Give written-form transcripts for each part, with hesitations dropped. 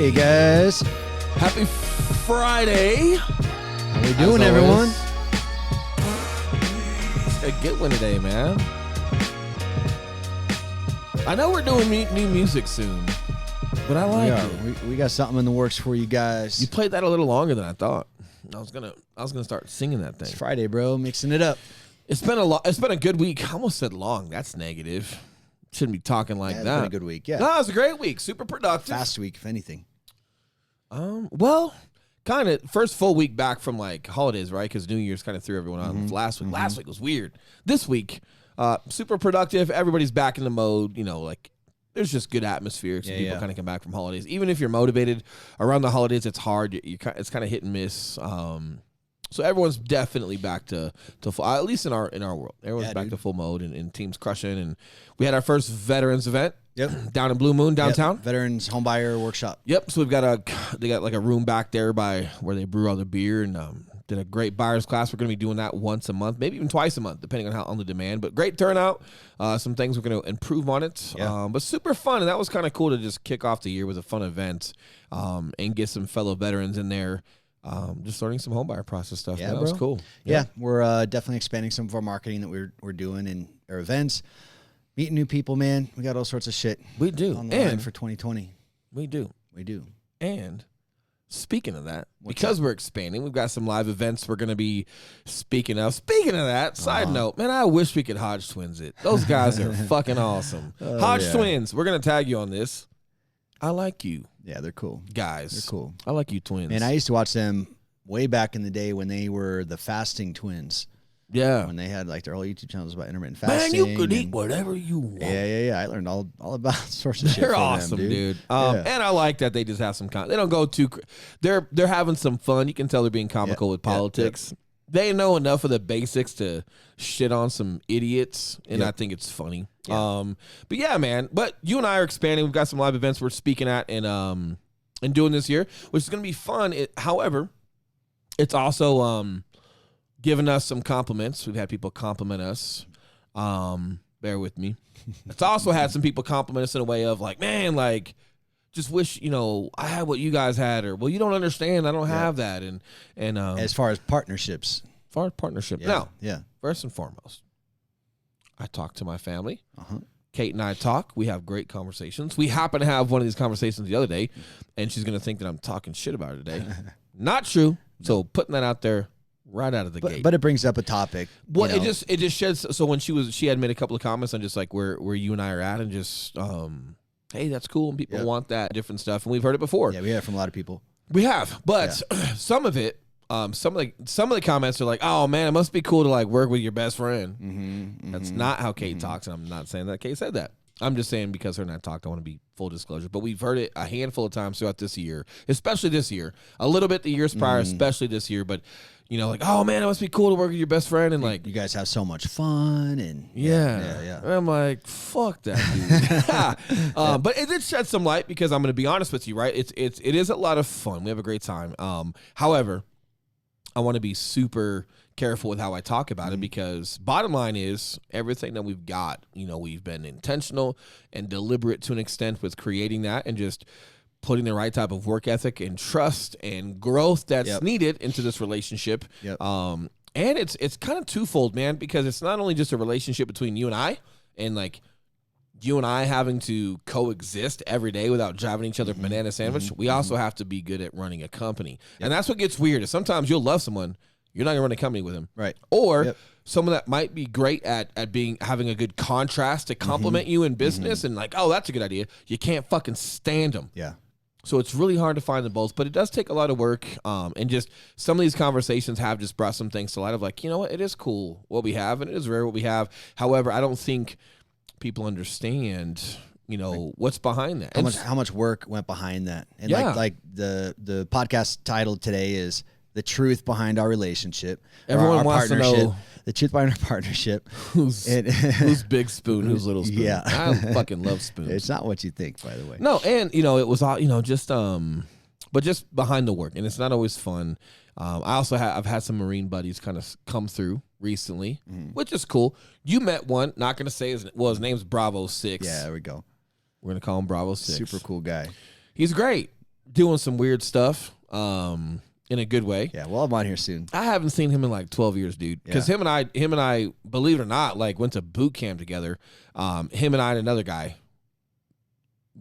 Hey guys, Happy Friday. how we doing, everyone? It's a good one today, man. I know we're doing new music soon, but I like it. We got something in the works for you guys. You played that a little longer than I thought. I was gonna start singing that thing. It's Friday, bro. Mixing it up. It's been a good week. I almost said long. That's negative. Shouldn't be talking like It's that. been a good week. Yeah, No, it was a great week. Super productive. fast week, if anything. Well, kind of first full week back from like holidays, right? Because New Year's kind of threw everyone out last week. Last week was weird. This week, super productive. Everybody's back in the mode. You know, like there's just good atmosphere. So people kind of come back from holidays. Even if you're motivated around the holidays, it's hard. It's kind of hit and miss. So everyone's definitely back to full, at least in our world. Everyone's back to full mode and teams crushing. And we had our first veterans event. Yep. Down in Blue Moon downtown. Yep. Veterans Homebuyer Workshop. Yep. So they got like a room back there by where they brew all the beer and did a great buyers class. We're going to be doing that once a month, maybe even twice a month, depending on the demand. But great turnout. Some things we're going to improve on it. Yeah. But super fun, and that was kind of cool to just kick off the year with a fun event and get some fellow veterans in there. Just learning some homebuyer process stuff. Yeah, That was cool. Yeah, we're definitely expanding some of our marketing that we're doing in our events. Meeting new people, man. We got all sorts of shit. We do. On the line And for 2020. we do. We do. And speaking of that, because we're expanding, we've got some live events we're going to be speaking of. Speaking of that, side note, man, I wish we could Hodge Twins it. Those guys are fucking awesome. Hodge Twins, we're going to tag you on this. I like you. Yeah, they're cool. Guys. They're cool. I like you twins. And I used to watch them way back in the day when they were the fasting twins. Yeah. When they had like their whole YouTube channels about intermittent Man, fasting. you could eat whatever you want. Yeah. I learned all about sorts of shit. They're from awesome, them, dude. Yeah. And I like that they just have some they don't go too. They're having some fun. You can tell they're being comical with politics. They know enough of the basics to shit on some idiots, and I think it's funny. Yeah. But yeah, man. But you and I are expanding. We've got some live events we're speaking at and doing this year, which is going to be fun. However, it's also giving us some compliments. We've had people compliment us. Bear with me. It's also had some people compliment us in a way of like, man, like, just wish, I had what you guys had, or, well, you don't understand. I don't have that. And As far as partnerships. Partnership. Yeah. Now, Yeah. first and foremost, I talk to my family. Uh-huh. Kate and I talk. We have great conversations. We happen to have one of these conversations the other day, and she's going to think that I'm talking shit about her today. Not true. So putting that out there right out of the gate. But it brings up a topic. Well, it just sheds. So when she had made a couple of comments on just like where you and I are at, and just hey, that's cool, and people want that different stuff, and we've heard it before. Yeah, we hear it from a lot of people. We have, but some of it, some of the comments are like, oh man, it must be cool to like work with your best friend. Mm-hmm. That's not how Kate talks, and I'm not saying that Kate said that. I'm just saying because her and I talked, I want to be full disclosure. But we've heard it a handful of times throughout this year, especially this year. A little bit the years prior, especially this year. But, like, oh, man, it must be cool to work with your best friend. And, like, you guys have so much fun. And yeah. And I'm like, fuck that, dude. But it did shed some light because I'm going to be honest with you, right? It is a lot of fun. We have a great time. However, I want to be super careful with how I talk about it because bottom line is everything that we've got, we've been intentional and deliberate to an extent with creating that and just putting the right type of work ethic and trust and growth that's needed into this relationship. And it's kind of twofold, man, because it's not only just a relationship between you and I and like you and I having to coexist every day without driving each other banana sandwich. We also have to be good at running a company. And that's what gets weird is sometimes you'll love someone, you're not gonna run a company with them. Right. Or someone that might be great at having a good contrast to complement you in business and like, oh, that's a good idea. You can't fucking stand them. Yeah. So it's really hard to find them both, but it does take a lot of work. And just some of these conversations have just brought some things to light of like, you know what, it is cool what we have and it is rare what we have. However, I don't think people understand, what's behind that. How much work went behind that. And like the podcast title today is The Truth Behind Our Relationship. Everyone our wants to know the truth behind our partnership. Who's big spoon, who's little spoon. Yeah. I fucking love spoons. It's not what you think, by the way. No, and it was all, just but just behind the work, and it's not always fun. I've had some Marine buddies kind of come through recently, which is cool. You met one, not going to say his name's Bravo 6. Yeah, there we go. We're going to call him Bravo 6. Super cool guy. He's great. doing some weird stuff in a good way. Yeah, well, I'm on here soon. I haven't seen him in like 12 years, dude. Because him and I, believe it or not, like went to boot camp together. Him and I and another guy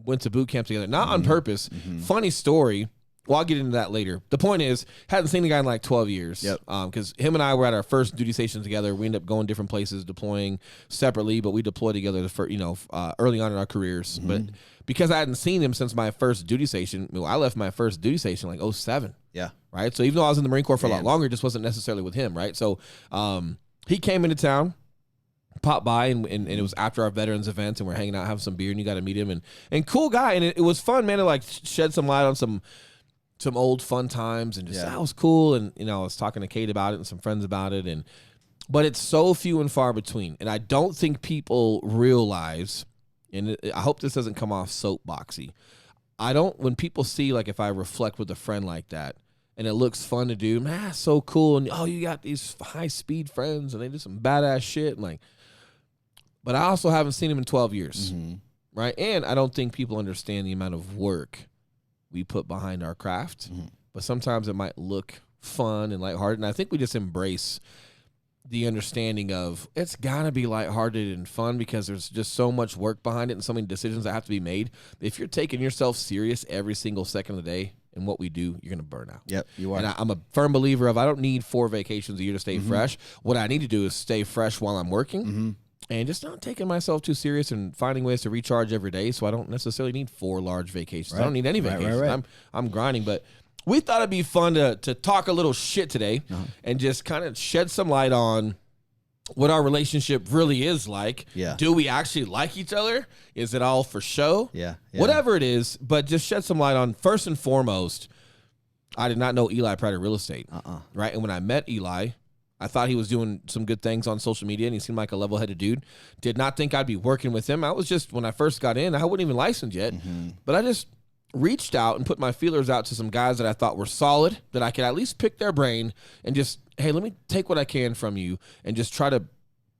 went to boot camp together, not on purpose. Funny story. Well, I'll get into that later. The point is, hadn't seen the guy in like 12 years. Yep. Because him and I were at our first duty station together. We ended up going different places, deploying separately, but we deployed together early on in our careers. But because I hadn't seen him since my first duty station, I left my first duty station like 2007. Yeah. Right. So even though I was in the Marine Corps for a lot longer, it just wasn't necessarily with him. Right. So he came into town, popped by, and it was after our veterans event, and we're hanging out, having some beer, and you got to meet him, and cool guy. And it was fun, man, to like shed some light on some old fun times, and just that was cool. And I was talking to Kate about it and some friends about it, but it's so few and far between. And I don't think people realize, and I hope this doesn't come off soapboxy. When people see, like, if I reflect with a friend like that, and it looks fun to do, man, so cool. And you got these high speed friends, and they do some badass shit, and like. But I also haven't seen him in 12 years, right? And I don't think people understand the amount of work we put behind our craft, but sometimes it might look fun and lighthearted. And I think we just embrace the understanding of it's gotta be lighthearted and fun because there's just so much work behind it and so many decisions that have to be made. If you're taking yourself serious every single second of the day in what we do, you're gonna burn out. Yep, you are. And I'm a firm believer of I don't need 4 vacations a year to stay fresh. What I need to do is stay fresh while I'm working. And just not taking myself too serious and finding ways to recharge every day. So I don't necessarily need 4 large vacations. Right. I don't need any vacations. Right. I'm grinding. But we thought it'd be fun to talk a little shit today and just kind of shed some light on what our relationship really is like. Yeah. Do we actually like each other? Is it all for show? Yeah. Whatever it is, but just shed some light on, first and foremost, I did not know Eli prior to real estate. Right? And when I met Eli, I thought he was doing some good things on social media, and he seemed like a level-headed dude. Did not think I'd be working with him. I was just, when I first got in, I wasn't even licensed yet. But I just reached out and put my feelers out to some guys that I thought were solid, that I could at least pick their brain and just, hey, let me take what I can from you and just try to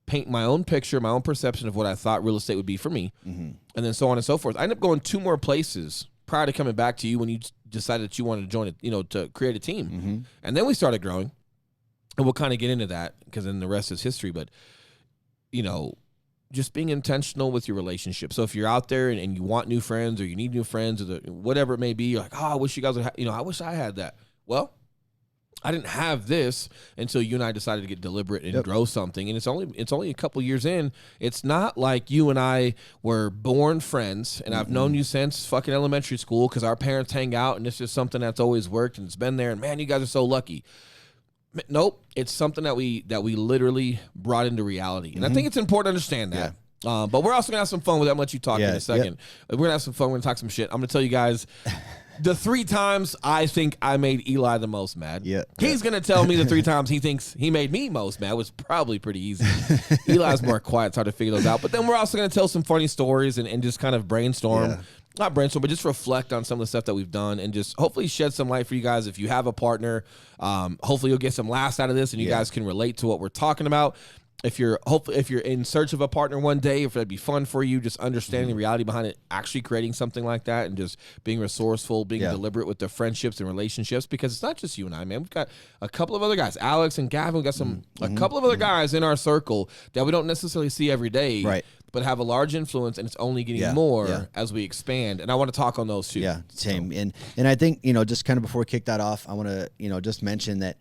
paint my own picture, my own perception of what I thought real estate would be for me, and then so on and so forth. I ended up going 2 more places prior to coming back to you when you decided that you wanted to join it, to create a team. And then we started growing. And we'll kind of get into that because then the rest is history. But, just being intentional with your relationship. So if you're out there and you want new friends or you need new friends or whatever it may be, you're like, I wish you guys would I wish I had that. Well, I didn't have this until you and I decided to get deliberate and grow something. And it's only a couple years in. It's not like you and I were born friends and I've known you since fucking elementary school because our parents hang out and it's just something that's always worked and it's been there. And man, you guys are so lucky. Nope, it's something that we literally brought into reality, and I think it's important to understand that. But we're also gonna have some fun with that. I'm gonna let you talk in a second. We're gonna have some fun. We're gonna talk some shit. I'm gonna tell you guys the 3 times I think I made Eli the most mad. He's gonna tell me the 3 times he thinks he made me most mad. Was probably pretty easy. Eli's more quiet; it's hard to figure those out. But then we're also gonna tell some funny stories and just kind of brainstorm. Not brainstorm, but just reflect on some of the stuff that we've done and just hopefully shed some light for you guys. If you have a partner, hopefully you'll get some laughs out of this and you guys can relate to what we're talking about. If you're in search of a partner one day, if that'd be fun for you, just understanding the reality behind it, actually creating something like that and just being resourceful, being deliberate with the friendships and relationships, because it's not just you and I, man. We've got a couple of other guys, Alex and Gavin. We've got a couple of other guys in our circle that we don't necessarily see every day. Right. But have a large influence, and it's only getting more as we expand. And I want to talk on those too. Yeah, same. So. And I think, just kind of before we kick that off, I want to, just mention that,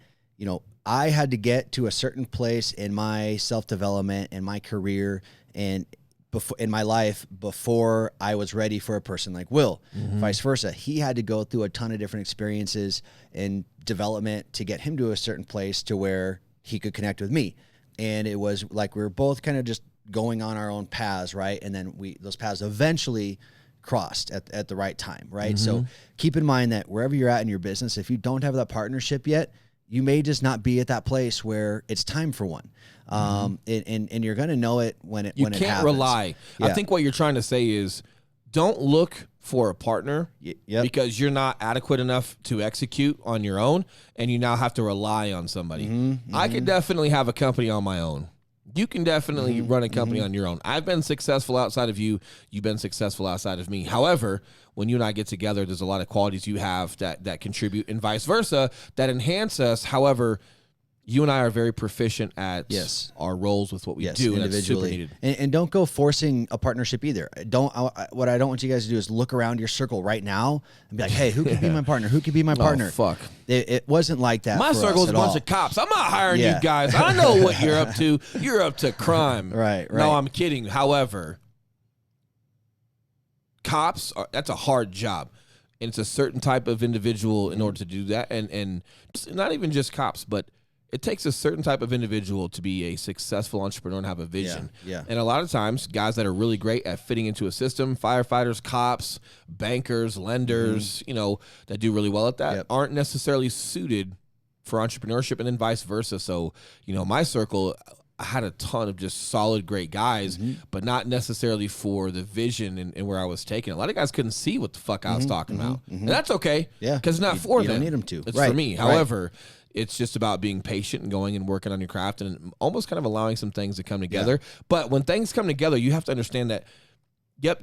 I had to get to a certain place in my self-development and my career and before in my life before I was ready for a person like Will. Vice versa. He had to go through a ton of different experiences and development to get him to a certain place to where he could connect with me. And it was like we were both kind of just going on our own paths, right? And then those paths eventually crossed at the right time, right? So keep in mind that wherever you're at in your business, if you don't have that partnership yet, you may just not be at that place where it's time for one. And you're going to know it when it happens. You can't rely. I think what you're trying to say is don't look for a partner because you're not adequate enough to execute on your own and you now have to rely on somebody. I could definitely have a company on my own. You can definitely run a company on your own. I've been successful outside of you. You've been successful outside of me. However, when you and I get together, there's a lot of qualities you have that contribute and vice versa that enhance us. However, you and I are very proficient at our roles with what we do, and that's super needed. And don't go forcing a partnership either. What I don't want you guys to do is look around your circle right now and be like, hey, who could be my partner? Who could be my partner? Oh, fuck. It wasn't like that. My circle is a bunch of cops. I'm not hiring you guys. I know what you're up to. You're up to crime. Right. No, I'm kidding. However, cops that's a hard job. And it's a certain type of individual in order to do that. And not even just cops, but it takes a certain type of individual to be a successful entrepreneur and have a vision. Yeah. And a lot of times, guys that are really great at fitting into a system, firefighters, cops, bankers, lenders, that do really well at that, aren't necessarily suited for entrepreneurship, and then vice versa. So, my circle, I had a ton of just solid, great guys, but not necessarily for the vision and where I was taking. A lot of guys couldn't see what the fuck I was talking about. And that's okay. Yeah. Because it's not for them. You don't need them to. It's for me. However, it's just about being patient and going and working on your craft and almost kind of allowing some things to come together. But when things come together, you have to understand that,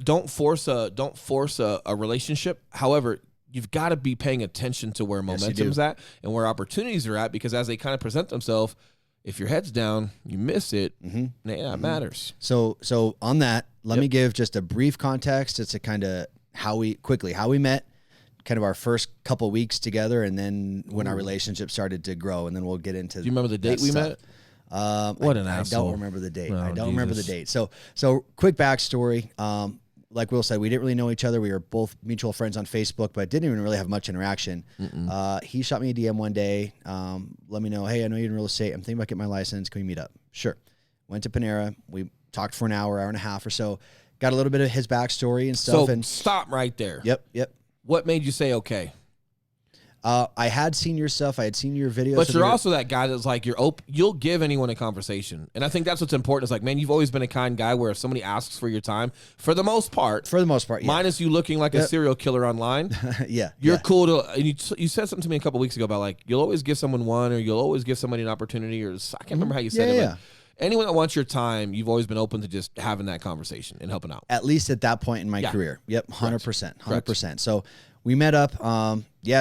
don't force a relationship. However, you've got to be paying attention to where momentum's at and where opportunities are at, because as they kind of present themselves, if your head's down, you miss it. It matters. So on that, let me give just a brief context. It's a kind of how we met, kind of our first couple weeks together, and then when our relationship started to grow, and then we'll get into. Do you remember the date we met? What an asshole! I don't remember the date. I don't remember the date. So quick backstory. Like Will said, we didn't really know each other. We were both mutual friends on Facebook, but didn't even really have much interaction. He shot me a DM one day. Let me know, hey, I know you're in real estate. I'm thinking about getting my license. Can we meet up? Sure. Went to Panera. We talked for an hour and a half or so. Got a little bit of his backstory and stuff. So stop right there. Yep. What made you say okay? I had seen your stuff. I had seen your videos. But you're also that guy that's like, you'll give anyone a conversation. And I think that's what's important. It's like, man, you've always been a kind guy where if somebody asks for your time, for the most part, minus you looking like a serial killer online, you're cool to, and you said something to me a couple weeks ago about like, you'll always give someone one, or you'll always give somebody an opportunity, or I can't remember how you said it. But anyone that wants your time, you've always been open to just having that conversation and helping out. At least at that point in my career. Yep, 100%. 100%. So we met up.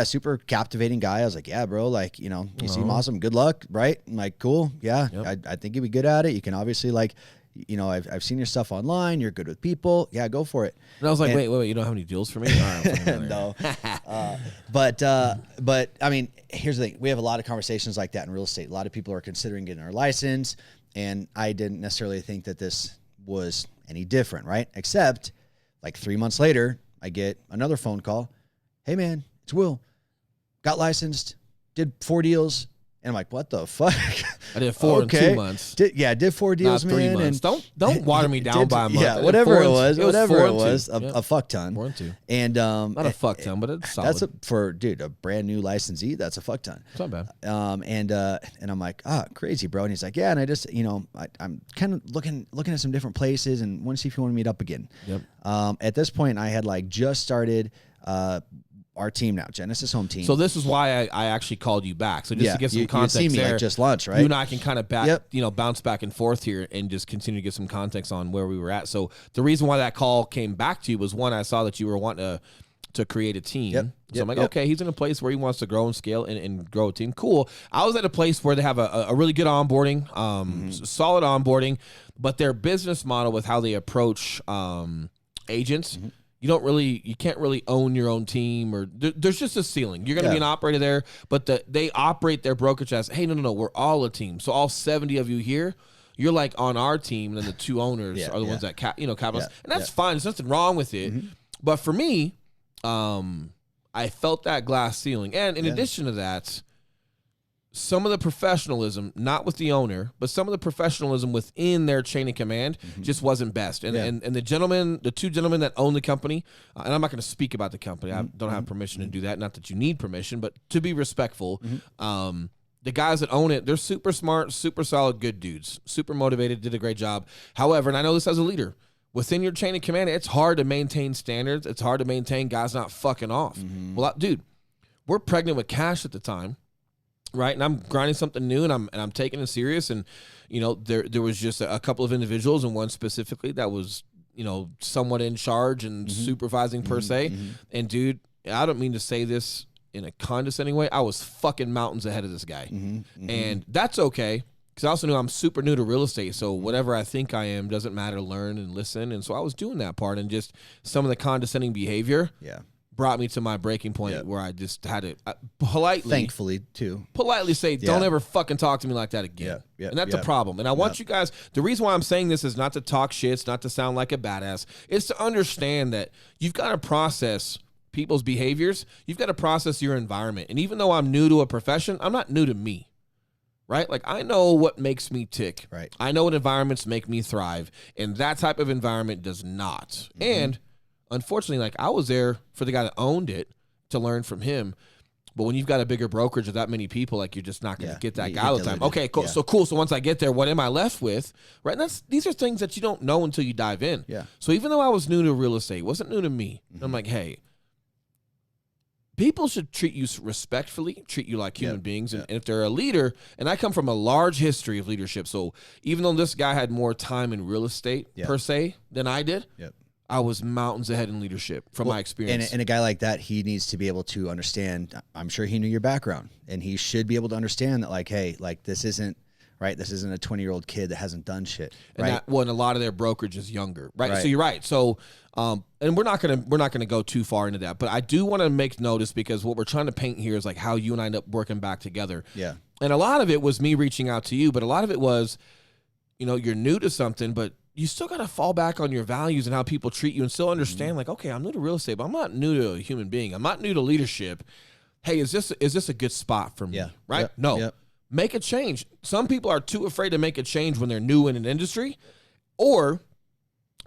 Super captivating guy. I was like, yeah, bro, like, you seem awesome. Good luck, right? I'm like, cool. Yeah, I think you'd be good at it. You can obviously I've seen your stuff online. You're good with people. Yeah, go for it. And I was like, wait, you don't have any deals for me? All right, no. But I mean, here's the thing. We have a lot of conversations like that in real estate. A lot of people are considering getting our license, and I didn't necessarily think that this was any different, right? Except like 3 months later, I get another phone call. Hey man, it's Will. Got licensed, did 4 deals. And I'm like, what the fuck? I did 4 in 2 months. Did 4 deals, not 3 man. months. Don't water me down by a month. Yeah, whatever it was. A fuck ton. 4 and 2. And not a fuck ton, but it's solid. That's a brand new licensee. That's a fuck ton. It's not bad. And I'm like, crazy, bro. And he's like, yeah. And I just, I'm kind of looking at some different places and want to see if you want to meet up again. Yep. At this point, I had like just started our team now, Genesis Home Team. So this is why I actually called you back. So just to get some context, you see me like just lunch, right? You and I can kind of bounce back and forth here and just continue to get some context on where we were at. So the reason why that call came back to you was, one, I saw that you were wanting to create a team. So I'm like, okay, he's in a place where he wants to grow and scale and grow a team. Cool. I was at a place where they have a really good onboarding, solid onboarding, but their business model with how they approach agents. You can't really own your own team, or there's just a ceiling. You're going to be an operator there, but they operate their brokerage as, hey, no, we're all a team. So all 70 of you here, you're like on our team, and then the 2 owners are the ones that capitalize. And that's fine. There's nothing wrong with it. But for me, I felt that glass ceiling. And in addition to that, some of the professionalism, not with the owner, but some of the professionalism within their chain of command just wasn't best. And the 2 gentlemen that own the company, and I'm not going to speak about the company. I don't have permission to do that. Not that you need permission, but to be respectful, the guys that own it, they're super smart, super solid, good dudes, super motivated, did a great job. However, and I know this as a leader, within your chain of command, it's hard to maintain standards. It's hard to maintain guys not fucking off. Well, dude, we're pregnant with cash at the time. right? And I'm grinding something new, and I'm taking it serious. And you know, there was just a couple of individuals, and one specifically that was, you know, somewhat in charge and supervising per se. And dude, I don't mean to say this in a condescending way. I was fucking mountains ahead of this guy, and that's okay. Because I also knew I'm super new to real estate, so whatever I think I am doesn't matter. Learn and listen, and so I was doing that part, and just some of the condescending behavior brought me to my breaking point where I just had to politely, thankfully too, politely say, "Don't ever fucking talk to me like that again." And that's a problem. And I want you guys. The reason why I'm saying this is not to talk shit, it's not to sound like a badass. It's to understand that you've got to process people's behaviors. You've got to process your environment. And even though I'm new to a profession, I'm not new to me. Right? Like, I know what makes me tick. Right. I know what environments make me thrive. And that type of environment does not. And unfortunately, like, I was there for the guy that owned it to learn from him. But when you've got a bigger brokerage of that many people, like, you're just not going to get that guy all the time. Okay, cool. So cool. So once I get there, what am I left with? Right? And these are things that you don't know until you dive in. Yeah. So even though I was new to real estate, it wasn't new to me. I'm like, hey, people should treat you respectfully, treat you like human beings. And if they're a leader, and I come from a large history of leadership, so even though this guy had more time in real estate per se than I did, I was mountains ahead in leadership from my experience. And a guy like that, he needs to be able to understand. I'm sure he knew your background, and he should be able to understand that, like, hey, like, this isn't right. This isn't a 20-year-old kid that hasn't done shit. And right. And a lot of their brokerage is younger, right? So you're right. So, and we're not gonna go too far into that, but I do want to make notice, because what we're trying to paint here is like how you and I end up working back together. Yeah. And a lot of it was me reaching out to you, but a lot of it was, you know, you're new to something, but you still got to fall back on your values and how people treat you, and still understand, like, okay, I'm new to real estate, but I'm not new to a human being. I'm not new to leadership. Hey, is this a good spot for me? Yeah. Right? No. Make a change. Some people are too afraid to make a change when they're new in an industry, or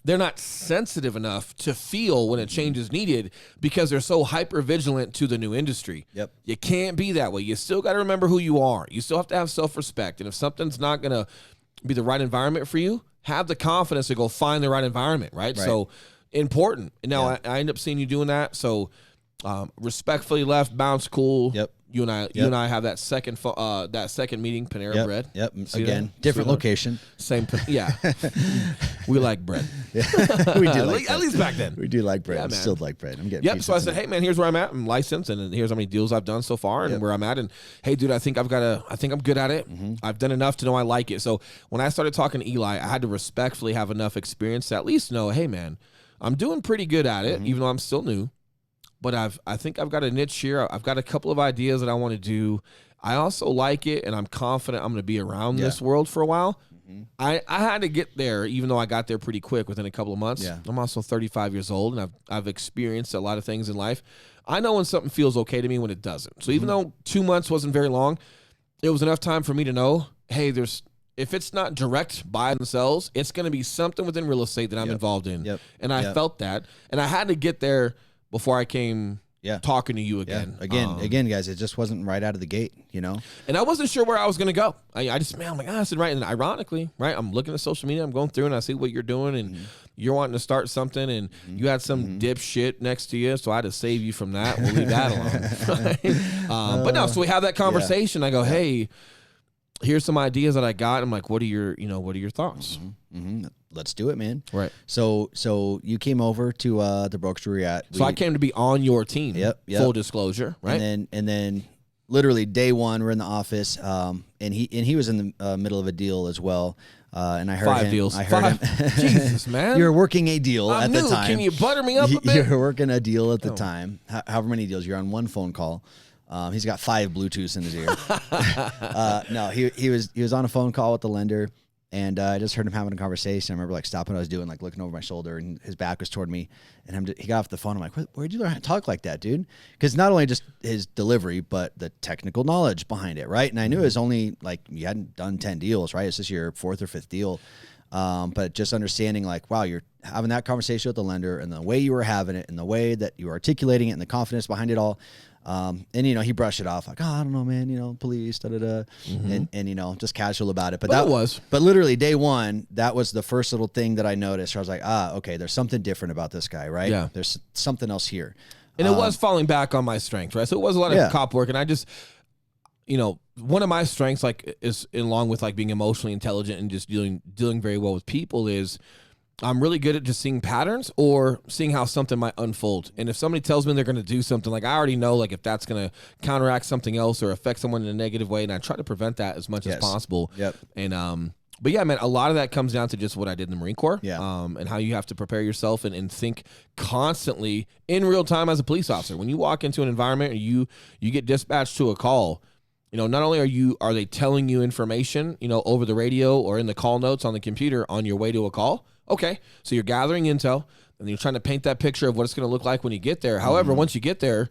they're not sensitive enough to feel when a change is needed because they're so hyper vigilant to the new industry. You can't be that way. You still got to remember who you are. You still have to have self-respect. And if something's not going to be the right environment for you, have the confidence to go find the right environment, right? So important. And now I end up seeing you doing that. So respectfully left, bounce cool. You and I have that second meeting, Panera Bread. Again, different location. Same. Yeah. We like bread. We do like at least back then. We do like bread. Yeah, Still like bread. I'm getting. So I said, hey man, here's where I'm at. I'm licensed, and here's how many deals I've done so far, and where I'm at. And hey, dude, I think I'm good at it. I've done enough to know I like it. So when I started talking to Eli, I had to respectfully have enough experience to at least know, hey man, I'm doing pretty good at it, even though I'm still new. But I think I've got a niche here. I've got a couple of ideas that I want to do. I also like it, and I'm confident I'm going to be around this world for a while. I had to get there, even though I got there pretty quick within a couple of months. I'm also 35 years old, and I've experienced a lot of things in life. I know when something feels okay to me when it doesn't. So even though 2 months wasn't very long, it was enough time for me to know, hey, if it's not direct by themselves, it's going to be something within real estate that I'm involved in. And I felt that, and I had to get there before I came talking to you again. Again, guys, it just wasn't right out of the gate, you know? And I wasn't sure where I was going to go. I just, man, I'm like, I said, right. And ironically, right, I'm looking at social media, I'm going through and I see what you're doing, and you're wanting to start something, and you had some dipshit next to you, so I had to save you from that. We'll leave that alone. But no, so we have that conversation. I go, hey, here's some ideas that I got. I'm like, what are your thoughts? Let's do it, man. Right. So you came over to the brokerage where you're at. So I came to be on your team. Full disclosure, right? And then literally day one, we're in the office, and he was in the middle of a deal as well. And I heard 5 him. deals. I heard him. Jesus, man. You were working a deal at the time. Can you butter me up a bit? You were working a deal at the time. However many deals. You're on one phone call. He's got 5 Bluetooths in his ear. No, he was on a phone call with the lender, and I just heard him having a conversation. I remember like stopping what I was doing, like looking over my shoulder, and his back was toward me. And he got off the phone. I'm like, where'd you learn how to talk like that, dude? Because not only just his delivery, but the technical knowledge behind it, right? And I knew it was only like you hadn't done 10 deals, right? It's just your 4th or 5th deal. But just understanding like, wow, you're having that conversation with the lender, and the way you were having it, and the way that you were articulating it, and the confidence behind it all. And, he brushed it off like, oh, I don't know, man, police, and, just casual about it. But literally day one, that was the first little thing that I noticed where I was like, okay, there's something different about this guy, right? Yeah. There's something else here. And it was falling back on my strength, right? So it was a lot of cop work. And I just, one of my strengths, like, is along with like being emotionally intelligent and just dealing very well with people, is I'm really good at just seeing patterns or seeing how something might unfold. And if somebody tells me they're going to do something, like, I already know, like, if that's going to counteract something else or affect someone in a negative way, and I try to prevent that as much as possible. Yep. And but yeah, man, a lot of that comes down to just what I did in the Marine Corps. Yeah. And how you have to prepare yourself and think constantly in real time as a police officer. When you walk into an environment or you get dispatched to a call, not only are they telling you information, over the radio or in the call notes on the computer on your way to a call. Okay, so you're gathering intel and you're trying to paint that picture of what it's going to look like when you get there. However, once you get there,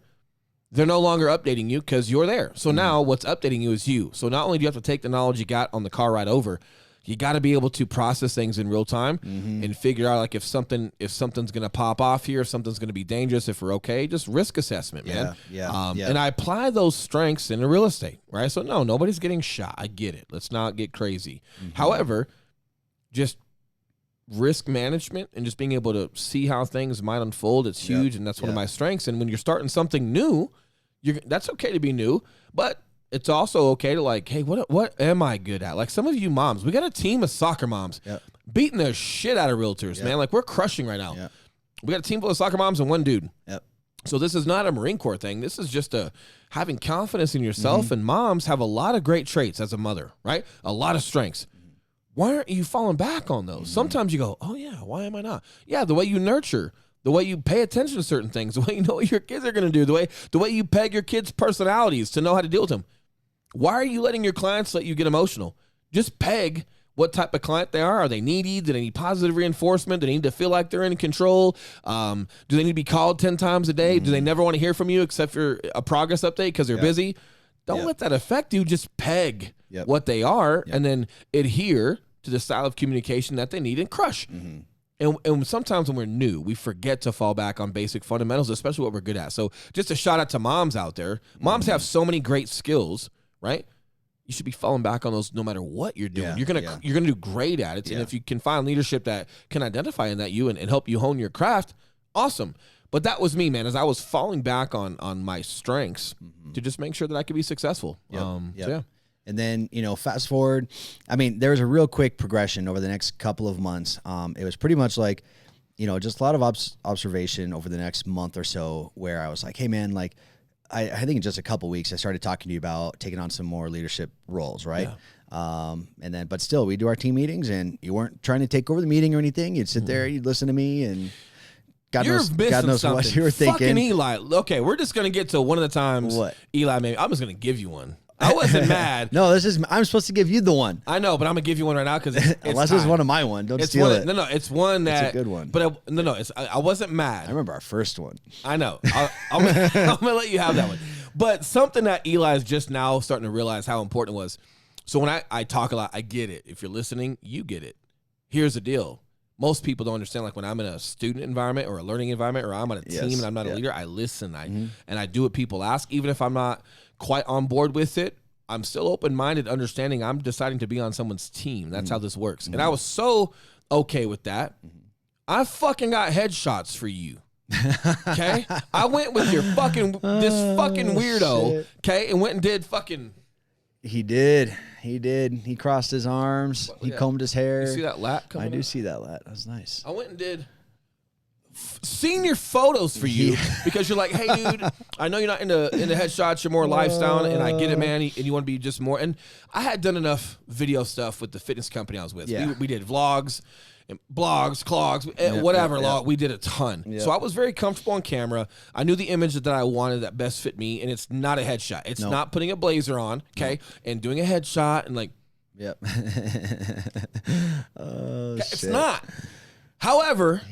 they're no longer updating you because you're there. So now what's updating you is you. So not only do you have to take the knowledge you got on the car ride over, you got to be able to process things in real time and figure out, like, if something's going to pop off here, if something's going to be dangerous, if we're okay. Just risk assessment, man. Yeah. And I apply those strengths into real estate, right? So no, nobody's getting shot. I get it. Let's not get crazy. However, just risk management and just being able to see how things might unfold, it's huge, and that's one of my strengths. And when you're starting something new, that's okay to be new, but it's also okay to, like, hey, what am I good at? Like, some of you moms, we got a team of soccer moms beating the shit out of realtors, man. Like, we're crushing right now. We got a team full of soccer moms and one dude. So this is not a Marine Corps thing. This is just having confidence in yourself. And moms have a lot of great traits as a mother, right? A lot of strengths. Why aren't you falling back on those? Sometimes you go, oh, yeah, why am I not? Yeah, the way you nurture, the way you pay attention to certain things, the way you know what your kids are going to do, the way you peg your kids' personalities to know how to deal with them. Why are you letting your clients let you get emotional? Just peg what type of client they are. Are they needy? Do they need positive reinforcement? Do they need to feel like they're in control? Do they need to be called 10 times a day? Do they never want to hear from you except for a progress update because they're busy? Don't let that affect you. Just peg what they are and then adhere to the style of communication that they need and crush. And sometimes when we're new, we forget to fall back on basic fundamentals, especially what we're good at. So just a shout out to moms out there. Moms have so many great skills, right? You should be falling back on those no matter what you're doing. You're gonna do great at it. And if you can find leadership that can identify in that and help you hone your craft, awesome. But that was me, man, as I was falling back on my strengths to just make sure that I could be successful. So And then, fast forward, I mean, there was a real quick progression over the next couple of months. It was pretty much like, just a lot of observation over the next month or so where I was like, hey, man, like, I think in just a couple of weeks, I started talking to you about taking on some more leadership roles, right? But still, we do our team meetings, and you weren't trying to take over the meeting or anything. You'd sit there, you'd listen to me, and God knows what you were thinking. Fucking Eli. Okay, we're just going to get to one of the times. What? Eli, maybe I'm just going to give you one. I wasn't mad. No, I'm supposed to give you the one. I know, but I'm gonna give you one right now because unless it's one of my one, don't steal it. No, it's one that it's a good one. But I wasn't mad. I remember our first one. I know. I'm gonna let you have that one. But something that Eli is just now starting to realize how important it was. So when I talk a lot, I get it. If you're listening, you get it. Here's the deal. Most people don't understand, like, when I'm in a student environment or a learning environment or I'm on a team and I'm not a leader, I listen. And I do what people ask, even if I'm not quite on board with it. I'm still open-minded, understanding I'm deciding to be on someone's team. That's how this works. And I was so okay with that. I fucking got headshots for you. Okay? I went with this fucking weirdo, okay, and went and did fucking... He did. He crossed his arms. He combed his hair. You see that lat coming I do up? see that lat. That was nice. I went and did senior photos for you because you're like, hey, dude, I know you're not into headshots. You're more lifestyle, and I get it, man, and you want to be just more. And I had done enough video stuff with the fitness company I was with. Yeah. We did vlogs, and blogs, clogs, whatever. We did a ton. So I was very comfortable on camera. I knew the image that I wanted that best fit me, and it's not a headshot. It's not putting a blazer on, okay, and doing a headshot and like. Yep. It's not. However,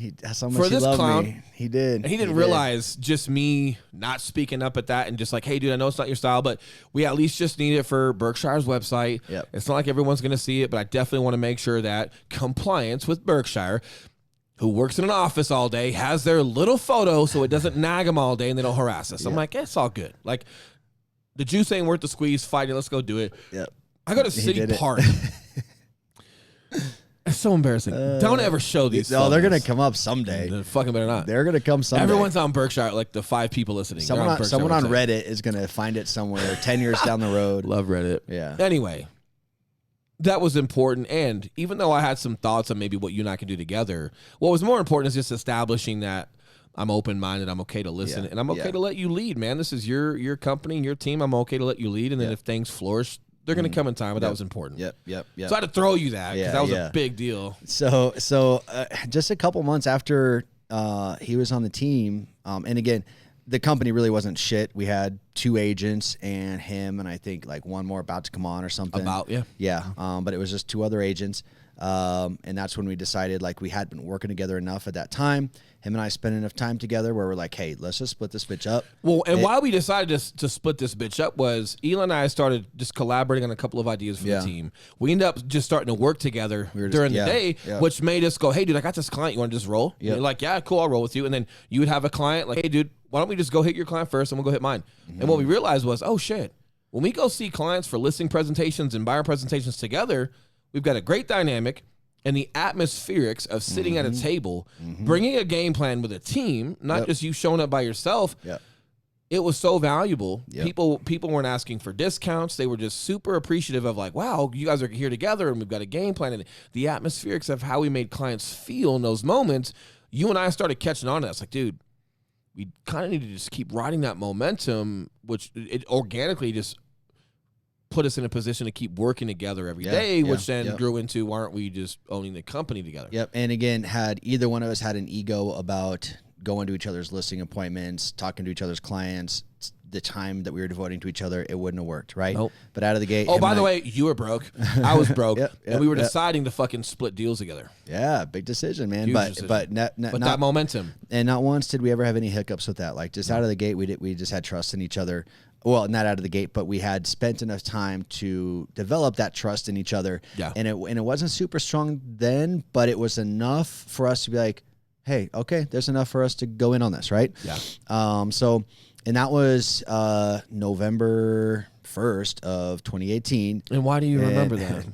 for this clown, me. He did. And he didn't realize just me not speaking up at that and just like, hey, dude, I know it's not your style, but we at least just need it for Berkshire's website. Yep. It's not like everyone's going to see it, but I definitely want to make sure that compliance with Berkshire, who works in an office all day, has their little photo so it doesn't nag them all day and they don't harass us. I'm like, it's all good. Like, the juice ain't worth the squeeze. Fight it. Let's go do it. Yep. I go to City Park. It's so embarrassing. Don't ever show these. No, they're gonna photos. come up someday. They fucking better not. They're gonna come someday. Everyone's on Berkshire. Like the 5 people listening. Someone They're on Berkshire website. Reddit is gonna find it somewhere 10 years down the road. Love Reddit. Yeah. Anyway, that was important. And even though I had some thoughts on maybe what you and I can do together, what was more important is just establishing that I'm open-minded. I'm okay to listen, and I'm okay to let you lead, man. This is your company and your team. I'm okay to let you lead, and then if things flourish, they're going to come in time. But that was important. Yep. So I had to throw you that because that was a big deal. So just a couple months after he was on the team, and again, the company really wasn't shit. We had 2 agents and him, and I think like one more about to come on or something. But it was just 2 other agents. And that's when we decided, like, we had been working together enough at that time. Him and I spent enough time together where we're like, hey, let's just split this bitch up. Well, and why we decided to split this bitch up was Elon and I started just collaborating on a couple of ideas for the team. We ended up just starting to work together during the day, which made us go, hey, dude, I got this client. You want to just roll? You're like, yeah, cool, I'll roll with you. And then you would have a client like, hey, dude, why don't we just go hit your client first and we'll go hit mine? And what we realized was, oh, shit, when we go see clients for listing presentations and buyer presentations together, we've got a great dynamic. And the atmospherics of sitting at a table, bringing a game plan with a team, not just you showing up by yourself, it was so valuable. People weren't asking for discounts. They were just super appreciative of like, wow, you guys are here together and we've got a game plan. And the atmospherics of how we made clients feel in those moments, you and I started catching on to that. It's like, dude, we kind of need to just keep riding that momentum, which it organically just put us in a position to keep working together every day, which then grew into, why aren't we just owning the company together? Yep. And again, had either one of us had an ego about going to each other's listing appointments, talking to each other's clients, the time that we were devoting to each other, it wouldn't have worked, right? Nope. But out of the gate. Oh, by the way, you were broke. I was broke. And we were deciding to fucking split deals together. Yeah, big decision, man. Huge decision. But not that momentum. And not once did we ever have any hiccups with that. Like just out of the gate, we just had trust in each other. Well, not out of the gate, but we had spent enough time to develop that trust in each other. Yeah. And it wasn't super strong then, but it was enough for us to be like, hey, okay, there's enough for us to go in on this, right? Yeah. And that was November 1st of 2018. And why do you remember that?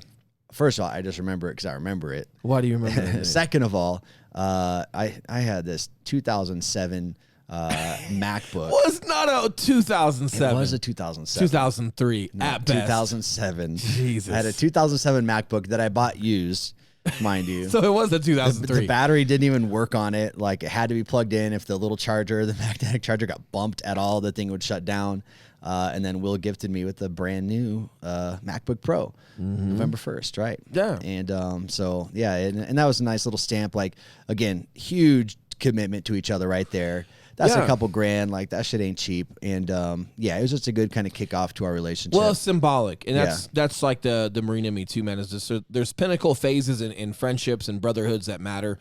First of all, I just remember it because I remember it. Why do you remember that? Second of all, I had this 2007 MacBook. Was not a 2007. It was a 2007. 2003 at best. 2007. Jesus. I had a 2007 MacBook that I bought used, mind you. So it was a 2003. The battery didn't even work on it. Like it had to be plugged in. If the little charger, the magnetic charger got bumped at all, the thing would shut down. And then Will gifted me with a brand new MacBook Pro, November 1st, right? Yeah. And and that was a nice little stamp. Like, again, huge commitment to each other right there. That's a couple grand. Like, that shit ain't cheap. And, it was just a good kind of kickoff to our relationship. Well, it's symbolic. And that's like the Marine in me, too, man. Is this, there's pinnacle phases in friendships and brotherhoods that matter.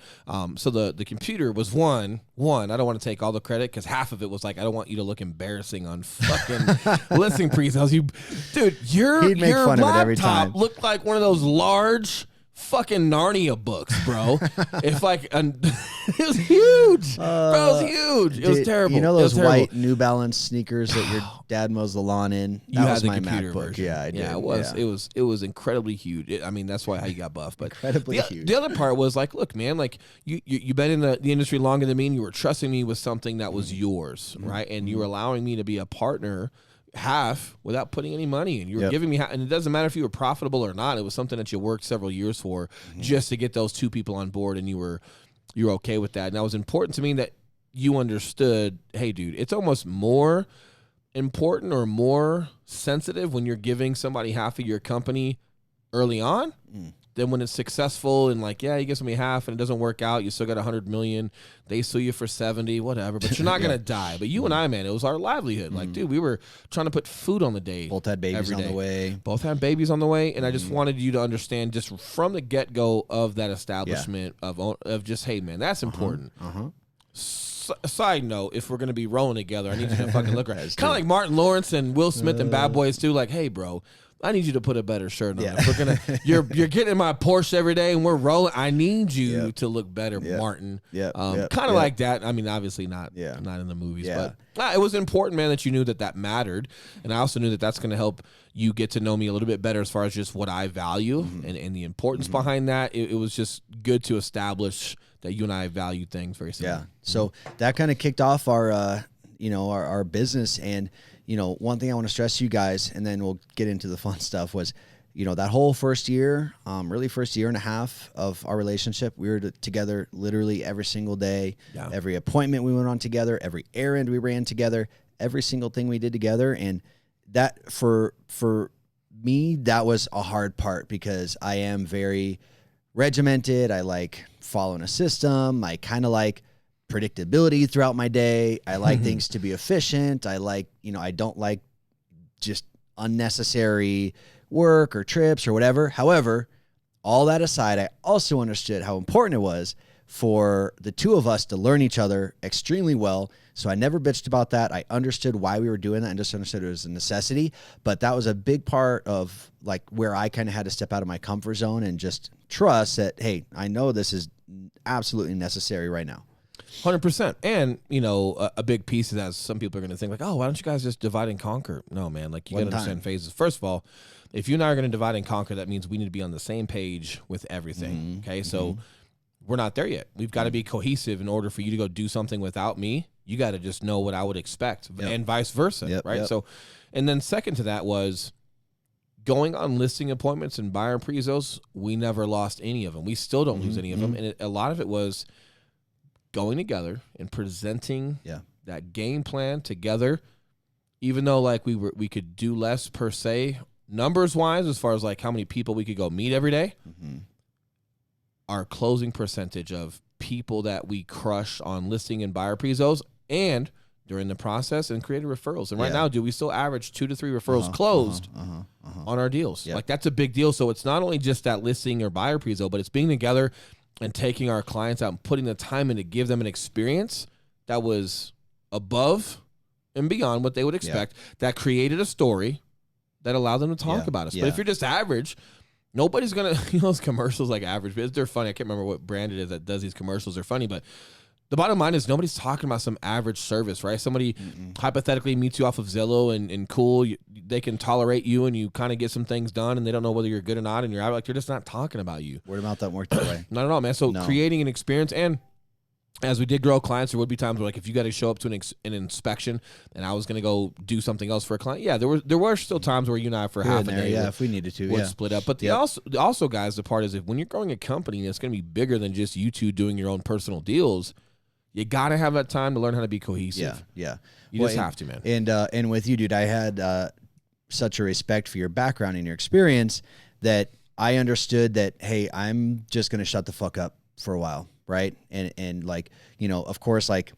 So the computer was one. I don't want to take all the credit because half of it was like, I don't want you to look embarrassing on fucking listing pre-sales. Dude, your laptop looked like one of those large fucking Narnia books, bro. If like it was huge. Bro, it was huge. It was terrible. You know those white New Balance sneakers that your dad mows the lawn in? That was my MacBook. Version. Yeah, I did. Yeah, it was. Yeah. It was incredibly huge. That's why how you got buff. But incredibly huge. The other part was like, look, man, like you've been in the industry longer than me, and you were trusting me with something that was yours, right? And you were allowing me to be a partner half without putting any money in. You were giving me half, and it doesn't matter if you were profitable or not. It was something that you worked several years for just to get those 2 people on board, and you were okay with that. And that was important to me that you understood, hey, dude, it's almost more important or more sensitive when you're giving somebody half of your company early on than when it's successful and like, yeah, you give somebody half and it doesn't work out. You still got 100 million. They sue you for 70, whatever, but you're not going to die. But you and I, man, it was our livelihood. Like, dude, we were trying to put food on the day. Both had babies on the way. Both had babies on the way. And I just wanted you to understand just from the get-go of that establishment of just, hey, man, that's important. Side note, if we're going to be rolling together, I need you to fucking look right. Kind of like Martin Lawrence and Will Smith and Bad Boys too. Like, hey, bro, I need you to put a better shirt on. If we're gonna, you're getting in my Porsche every day and we're rolling. I need you to look better, Martin. Kind of like that. I mean, obviously not in the movies, but it was important, man, that you knew that mattered, and I also knew that that's going to help you get to know me a little bit better as far as just what I value and the importance behind that. It was just good to establish that you and I value things very similar. Yeah. So that kind of kicked off our, our business. And, one thing I want to stress to you guys, and then we'll get into the fun stuff, was, that whole first year, really first year and a half of our relationship, we were together literally every single day, every appointment we went on together, every errand we ran together, every single thing we did together. And that for me, that was a hard part because I am very regimented. I like following a system. I kind of like predictability throughout my day. I like things to be efficient. I like, I don't like just unnecessary work or trips or whatever. However, all that aside, I also understood how important it was for the two of us to learn each other extremely well. So I never bitched about that. I understood why we were doing that and just understood it was a necessity. But that was a big part of like where I kind of had to step out of my comfort zone and just trust that, hey, I know this is absolutely necessary right now. 100%. And, a big piece of that is some people are going to think like, oh, why don't you guys just divide and conquer? No, man, like you got to understand phases. First of all, if you and I are going to divide and conquer, that means we need to be on the same page with everything. Okay. So we're not there yet. We've got to be cohesive in order for you to go do something without me. You got to just know what I would expect and vice versa. Right. So, and then second to that was going on listing appointments and buyer prezos. We never lost any of them. We still don't lose any of them. And a lot of it was going together and presenting that game plan together, even though like we could do less per se numbers wise, as far as like how many people we could go meet every day. Our closing percentage of people that we crush on listing and buyer prezos and during the process and created referrals. And right now, we still average 2 to 3 referrals closed on our deals. Like that's a big deal. So it's not only just that listing or buyer prezo, but it's being together and taking our clients out and putting the time in to give them an experience that was above and beyond what they would expect, that created a story that allowed them to talk about us. But if you're just average, nobody's going to, those commercials like average, but they're funny. I can't remember what brand it is that does these commercials. They're funny, but the bottom line is nobody's talking about some average service, right? Somebody hypothetically meets you off of Zillow and cool, they can tolerate you and you kind of get some things done and they don't know whether you're good or not and you're out, like they're just not talking about you. Word of mouth doesn't work that way. Not at all, man. So creating an experience, and as we did grow clients, there would be times where like if you got to show up to an inspection and I was going to go do something else for a client, there were still times where you and I for half a day if we needed to would split up. But also guys, the part is if when you're growing a company that's going to be bigger than just you two doing your own personal deals, you got to have that time to learn how to be cohesive. You just have to, man. And with you, dude, I had such a respect for your background and your experience that I understood that, hey, I'm just going to shut the fuck up for a while, right? And like, of course, like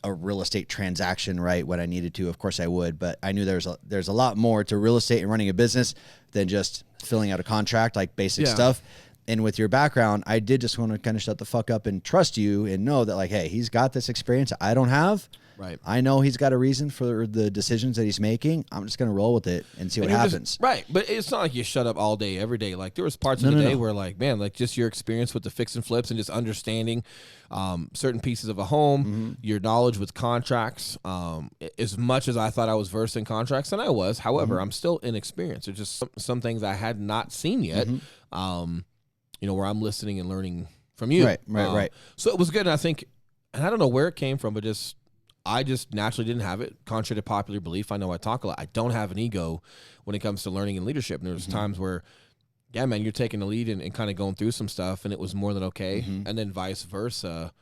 a real estate transaction, right, when I needed to, of course I would. But I knew there's a lot more to real estate and running a business than just filling out a contract, like basic stuff. And with your background, I did just want to kind of shut the fuck up and trust you and know that like, hey, he's got this experience I don't have. Right. I know he's got a reason for the decisions that he's making. I'm just going to roll with it and see what happens. Right. But it's not like you shut up all day, every day. Like there was parts of the day where like, man, like just your experience with the fix and flips and just understanding certain pieces of a home, your knowledge with contracts, as much as I thought I was versed in contracts, and I was, however, I'm still inexperienced. There's just some things I had not seen yet. Where I'm listening and learning from you. Right. So it was good. And I think, and I don't know where it came from, but I just naturally didn't have it. Contrary to popular belief, I know I talk a lot. I don't have an ego when it comes to learning and leadership. And there's times where, yeah, man, you're taking the lead and kind of going through some stuff, and it was more than okay. And then vice versa.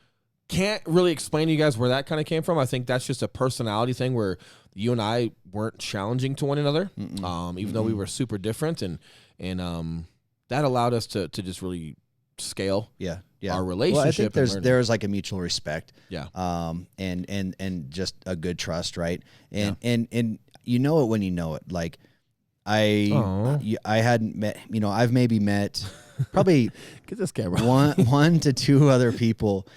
Can't really explain to you guys where that kind of came from. I think that's just a personality thing where you and I weren't challenging to one another, even though we were super different. And that allowed us to just really scale our relationship. Well, I think there's like a mutual respect. Yeah. And just a good trust, right? And you know it when you know it. Like I hadn't met, I've maybe met probably get this camera one to two other people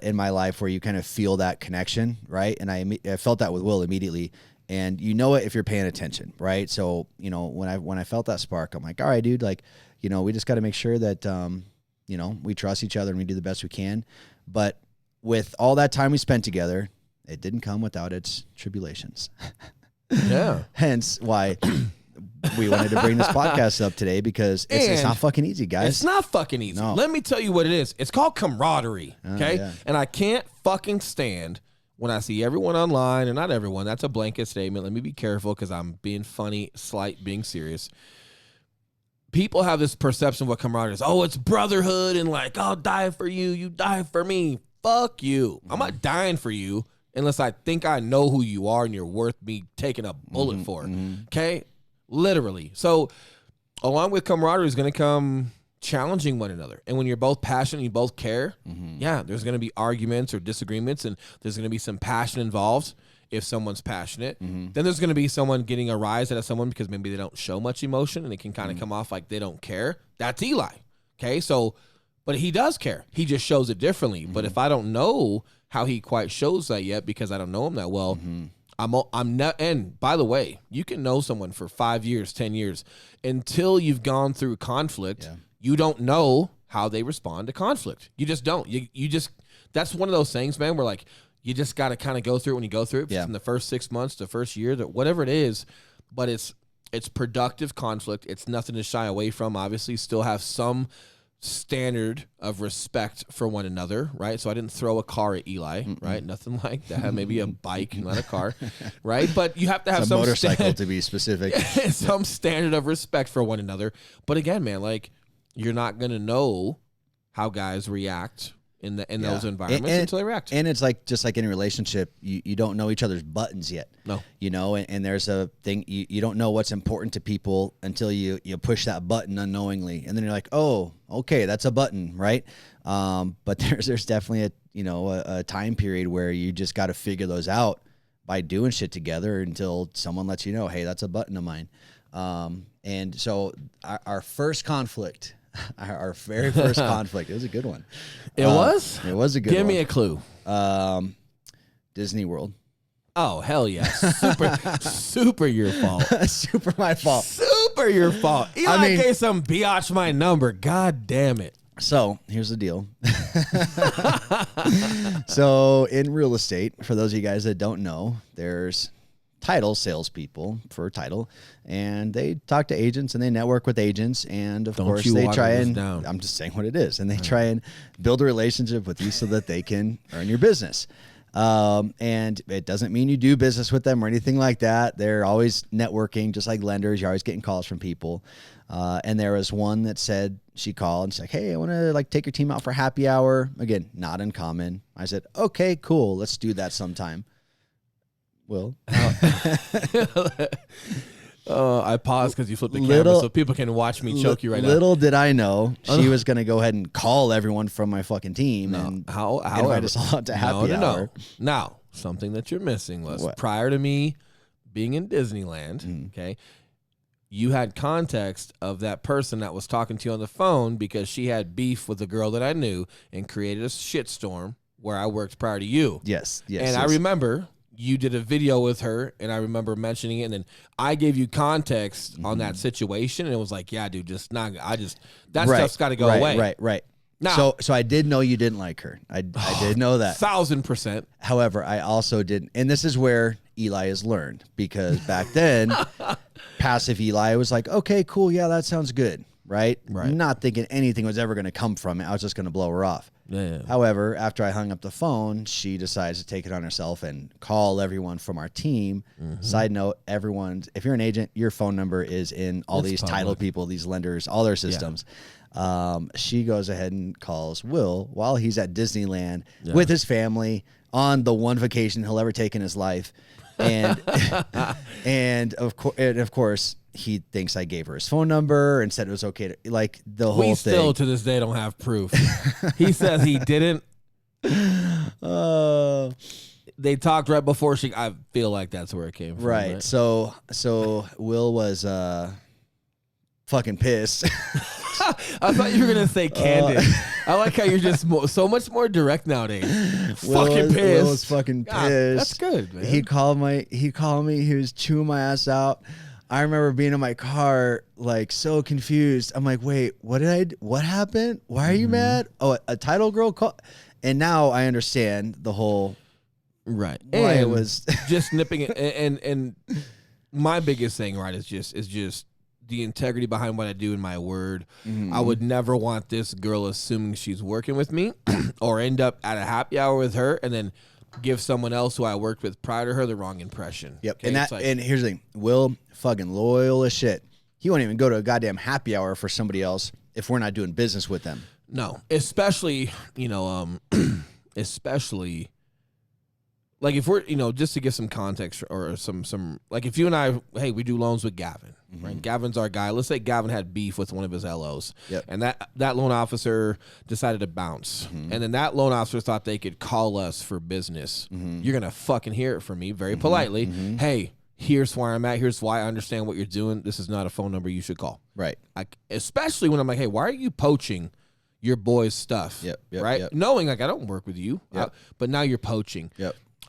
in my life where you kind of feel that connection, right? And I felt that with Will immediately. And you know it if you're paying attention, right? So, you know, when I felt that spark, I'm like, all right, dude, like, you know, we just got to make sure that, you know, we trust each other and we do the best we can. But with all that time we spent together, it didn't come without its tribulations. Yeah. Hence why we wanted to bring this podcast up today, because it's not fucking easy, guys. It's not fucking easy. No. Let me tell you what it is. It's called camaraderie, okay? Yeah. And I can't fucking stand when I see everyone online, and not everyone, that's a blanket statement. Let me be careful because I'm being funny, slight, being serious. People have this perception of what camaraderie is. Oh, it's brotherhood and like, I'll die for you, you die for me. Fuck you. I'm not dying for you unless I think I know who you are and you're worth me taking a bullet for. Okay? Literally. So along with camaraderie is going to come challenging one another. And when you're both passionate, you both care, yeah, there's going to be arguments or disagreements, and there's going to be some passion involved if someone's passionate. Then there's going to be someone getting a rise out of someone because maybe they don't show much emotion and it can kind of come off like they don't care. That's Eli. Okay? So, but he does care. He just shows it differently. But if I don't know how he quite shows that yet because I don't know him that well, I'm not. And by the way, you can know someone for 5 years, 10 years until you've gone through conflict. Yeah. You don't know how they respond to conflict. You just don't. You just, that's one of those things, man, where like you just got to kind of go through it when you go through it. From the first 6 months, the first year, whatever it is. But it's productive conflict. It's nothing to shy away from. Obviously, still have some standard of respect for one another, right? So I didn't throw a car at Eli, right? Nothing like that. Maybe a bike, not a car, right? But you have to have some motorcycle to be specific. Some standard of respect for one another. But again, man, like you're not gonna know how guys react in those environments until they react. And it's like just like in a relationship, you don't know each other's buttons yet. No. You know, and there's a thing you don't know what's important to people until you push that button unknowingly. And then you're like, oh, okay, that's a button, right? But there's definitely a time period where you just got to figure those out by doing shit together until someone lets you know, hey, that's a button of mine. And so our first conflict, our very first conflict, it was a good one. It was? It was a good one. Give me a clue. Disney World. Oh, hell yeah. Super your fault. Super my fault. Super your fault. Eli gave some biatch my number. God damn it. So here's the deal. So in real estate, for those of you guys that don't know, there's title salespeople for title, and they talk to agents and they network with agents, and of course they try and I'm just saying what it is, and they try and build a relationship with you so that they can earn your business. And it doesn't mean you do business with them or anything like that. They're always networking, just like lenders. You're always getting calls from people. And there was one that said, she called and she's like, hey, I want to like take your team out for happy hour. Again, not uncommon. I said, okay, cool. Let's do that sometime. Will. I paused because you flipped the camera so people can watch me choke you right now. Little did I know she was going to go ahead and call everyone from my fucking team and invite us all out to happy hour. Now, something that you're missing was prior to me being in Disneyland, okay, you had context of that person that was talking to you on the phone because she had beef with a girl that I knew and created a shitstorm where I worked prior to you. Yes. And I remember you did a video with her, and I remember mentioning it, and then I gave you context on that situation, and it was like, yeah, dude, that stuff's got to go away. Right. Now, so I did know you didn't like her. I did know that. 1,000%. However, I also didn't, and this is where Eli has learned, because back then, passive Eli was like, okay, cool, yeah, that sounds good, right? Not thinking anything was ever going to come from it. I was just going to blow her off. Yeah. However, after I hung up the phone, she decides to take it on herself and call everyone from our team. Side note, if you're an agent, your phone number is in all these title people, these lenders, all their systems. She goes ahead and calls Will while he's at Disneyland with his family on the one vacation he'll ever take in his life. And and of course he thinks I gave her his phone number and said it was okay to, like, the whole thing. We still to this day don't have proof. He says he didn't. They talked right before I feel like that's where it came from. Right. So Will was fucking pissed. I thought you were gonna say candid. I like how you're just so much more direct nowadays. Fucking pissed. Will was fucking pissed. God, that's good, man. He called me. He was chewing my ass out. I remember being in my car, like so confused. I'm like, wait, what happened? Why are you mad? Oh, a title girl called. And now I understand the whole right. Why and it was just nipping it. And my biggest thing, right, is just the integrity behind what I do in my word. Mm-hmm. I would never want this girl assuming she's working with me or end up at a happy hour with her and then give someone else who I worked with prior to her the wrong impression. Yep. Okay? And and here's the thing. Will fucking loyal as shit. He won't even go to a goddamn happy hour for somebody else if we're not doing business with them. No, especially, especially like if we're, just to give some context or some like if you and I, hey, we do loans with Gavin, right? Gavin's our guy. Let's say Gavin had beef with one of his LOs, and that loan officer decided to bounce, and then that loan officer thought they could call us for business. You're gonna fucking hear it from me very politely. Hey, here's where I'm at. Here's why I understand what you're doing. This is not a phone number you should call. Right. Especially when I'm like, hey, why are you poaching your boy's stuff? Right. Knowing like I don't work with you, but now you're poaching.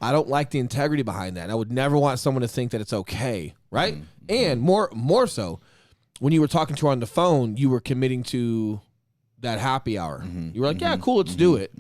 I don't like the integrity behind that. And I would never want someone to think that it's okay, right? And more so, when you were talking to her on the phone, you were committing to that happy hour. You were like, yeah, cool, let's do it.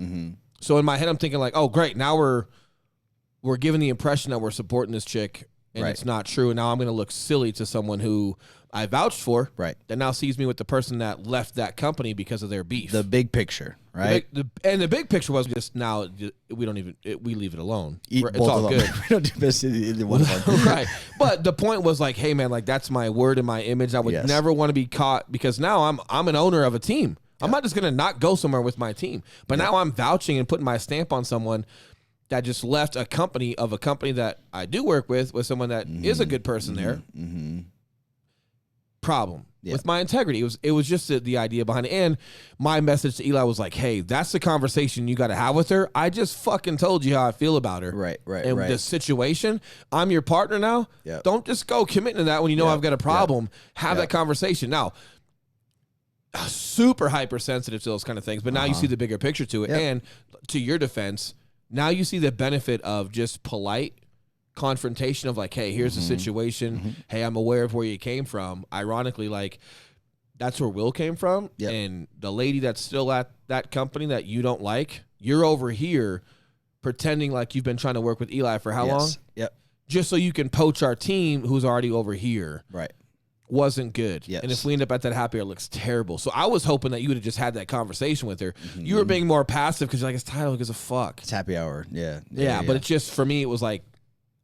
So in my head, I'm thinking like, oh, great, now we're giving the impression that we're supporting this chick, and it's not true. And now I'm going to look silly to someone who I vouched for, that now sees me with the person that left that company because of their beef. The big picture, right? The big picture was just now we don't even we leave it alone. It's all good. We don't do business either one of them. Right. But the point was like, hey man, like that's my word and my image. I would never want to be caught because now I'm an owner of a team. I'm not just gonna not go somewhere with my team. But now I'm vouching and putting my stamp on someone that just left a company that I do work with someone that is a good person there. Problem with my integrity. It was just the idea behind it. And my message to Eli was like, hey, that's the conversation you got to have with her. I just fucking told you how I feel about her. Right. And the situation, I'm your partner now. Don't just go committing to that when you know I've got a problem. Have that conversation. Now, super hypersensitive to those kind of things, but now you see the bigger picture to it. And to your defense, now you see the benefit of just polite confrontation of like, hey, here's the situation. Hey, I'm aware of where you came from. Ironically, like that's where Will came from. And the lady that's still at that company that you don't like, you're over here pretending like you've been trying to work with Eli for how long? Just so you can poach our team who's already over here. Wasn't good. And if we end up at that happy hour, it looks terrible. So I was hoping that you would have just had that conversation with her. You were being more passive because you're like, it's title gives a fuck. It's happy hour. But it's just, for me, it was like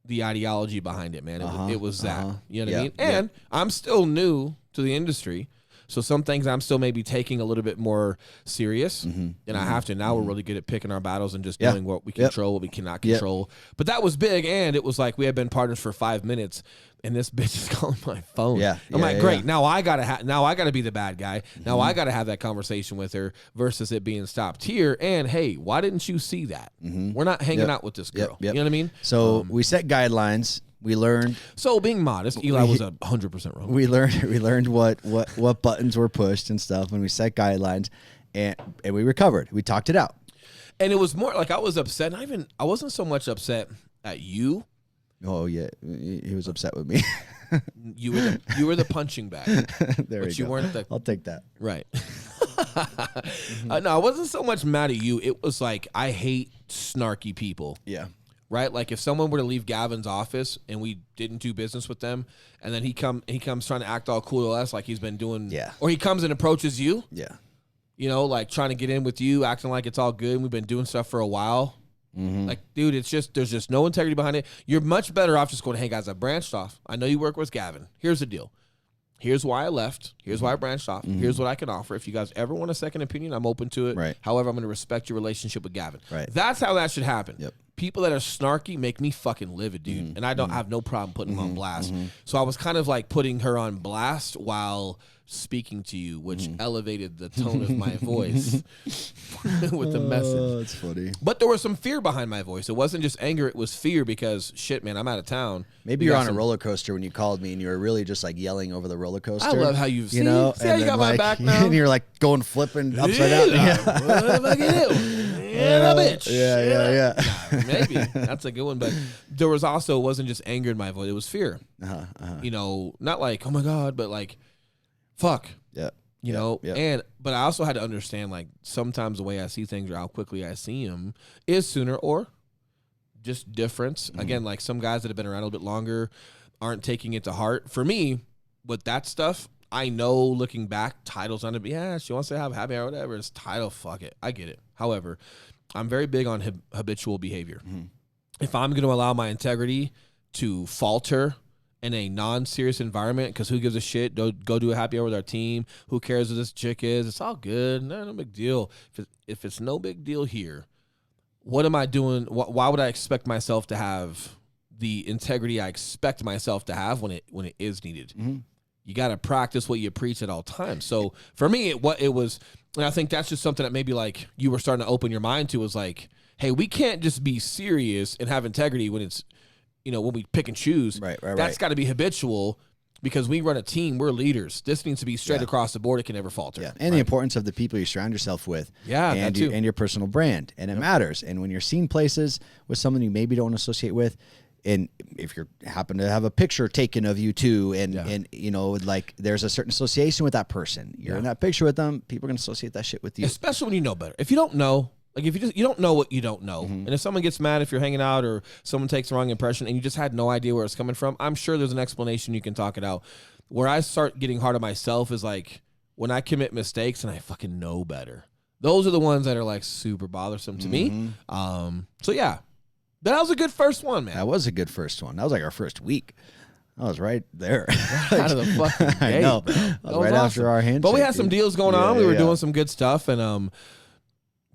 the ideology behind it, man. It was that. You know what I mean? And I'm still new to the industry. So some things I'm still maybe taking a little bit more serious than I have to. Now we're really good at picking our battles and just doing what we control, what we cannot control. But that was big, and it was like we had been partners for 5 minutes, and this bitch is calling my phone. I'm like, great. Now I gotta be the bad guy. Now I gotta have that conversation with her versus it being stopped here. And hey, why didn't you see that? We're not hanging out with this girl. You know what I mean? So we set guidelines. We learned. So being modest, Eli was 100% wrong. We learned what buttons were pushed and stuff, and we set guidelines, and we recovered. We talked it out. And it was more like I was upset. I wasn't so much upset at you. Oh yeah, he was upset with me. You were the punching bag. But you weren't the. I'll take that. Right. No, I wasn't so much mad at you. It was like I hate snarky people. Right? Like if someone were to leave Gavin's office and we didn't do business with them, and then he comes trying to act all cool to us like he's been doing, or he comes and approaches you, you know, like trying to get in with you, acting like it's all good, and we've been doing stuff for a while. Like, dude, there's just no integrity behind it. You're much better off just going, hey guys, I branched off. I know you work with Gavin. Here's the deal. Here's why I left. Here's why I branched off. Here's what I can offer. If you guys ever want a second opinion, I'm open to it. However, I'm going to respect your relationship with Gavin. That's how that should happen. people that are snarky make me fucking livid, dude. And I don't have no problem putting them on blast. So I was kind of like putting her on blast while speaking to you, which elevated the tone of my voice with the message. Oh, that's funny. But there was some fear behind my voice. It wasn't just anger. It was fear because, shit, man, I'm out of town. Maybe you're on a roller coaster when you called me and you were really just like yelling over the roller coaster. I love how you see how you got my back now? And you're like going flipping upside down. Yeah. What the fuck you do? Yeah, bitch. Yeah. Maybe. That's a good one. But there was also, it wasn't just anger in my voice. It was fear. You know, not like, oh my God, but like, fuck. Yeah. You know, but I also had to understand, like, sometimes the way I see things or how quickly I see them is sooner or just difference. Again, like some guys that have been around a little bit longer aren't taking it to heart. For me, with that stuff, I know looking back, title's on it. She wants to have happy hour, whatever. It's title, fuck it. I get it. However, I'm very big on habitual behavior. If I'm going to allow my integrity to falter in a non-serious environment, because who gives a shit? Go do a happy hour with our team. Who cares who this chick is? It's all good. No big deal. If it's no big deal here, what am I doing? Why would I expect myself to have the integrity I expect myself to have when it is needed? You got to practice what you preach at all times. So for me, it was, and I think that's just something that maybe like you were starting to open your mind to, was like, hey, we can't just be serious and have integrity when it's, you know, when we pick and choose. Right. That's got to be habitual, because we run a team. We're leaders. This needs to be straight across the board. It can never falter. Yeah. And the importance of the people you surround yourself with. Yeah, and that too. And your personal brand. And it matters. And when you're seen places with someone you maybe don't associate with, and if you happen to have a picture taken of you too, and you know, like there's a certain association with that person, you're in that picture with them, people are gonna associate that shit with you. Especially when you know better. If you don't know, like if you don't know what you don't know, and if someone gets mad if you're hanging out or someone takes the wrong impression and you just had no idea where it's coming from, I'm sure there's an explanation. You can talk it out. Where I start getting hard on myself is like when I commit mistakes and I fucking know better. Those are the ones that are like super bothersome to me. So yeah. That was a good first one, man. That was a good first one. That was like our first week. I was right there. Out of the fucking gate, I know. bro. That was right after our handshake. But we had some deals going on. We were doing some good stuff, and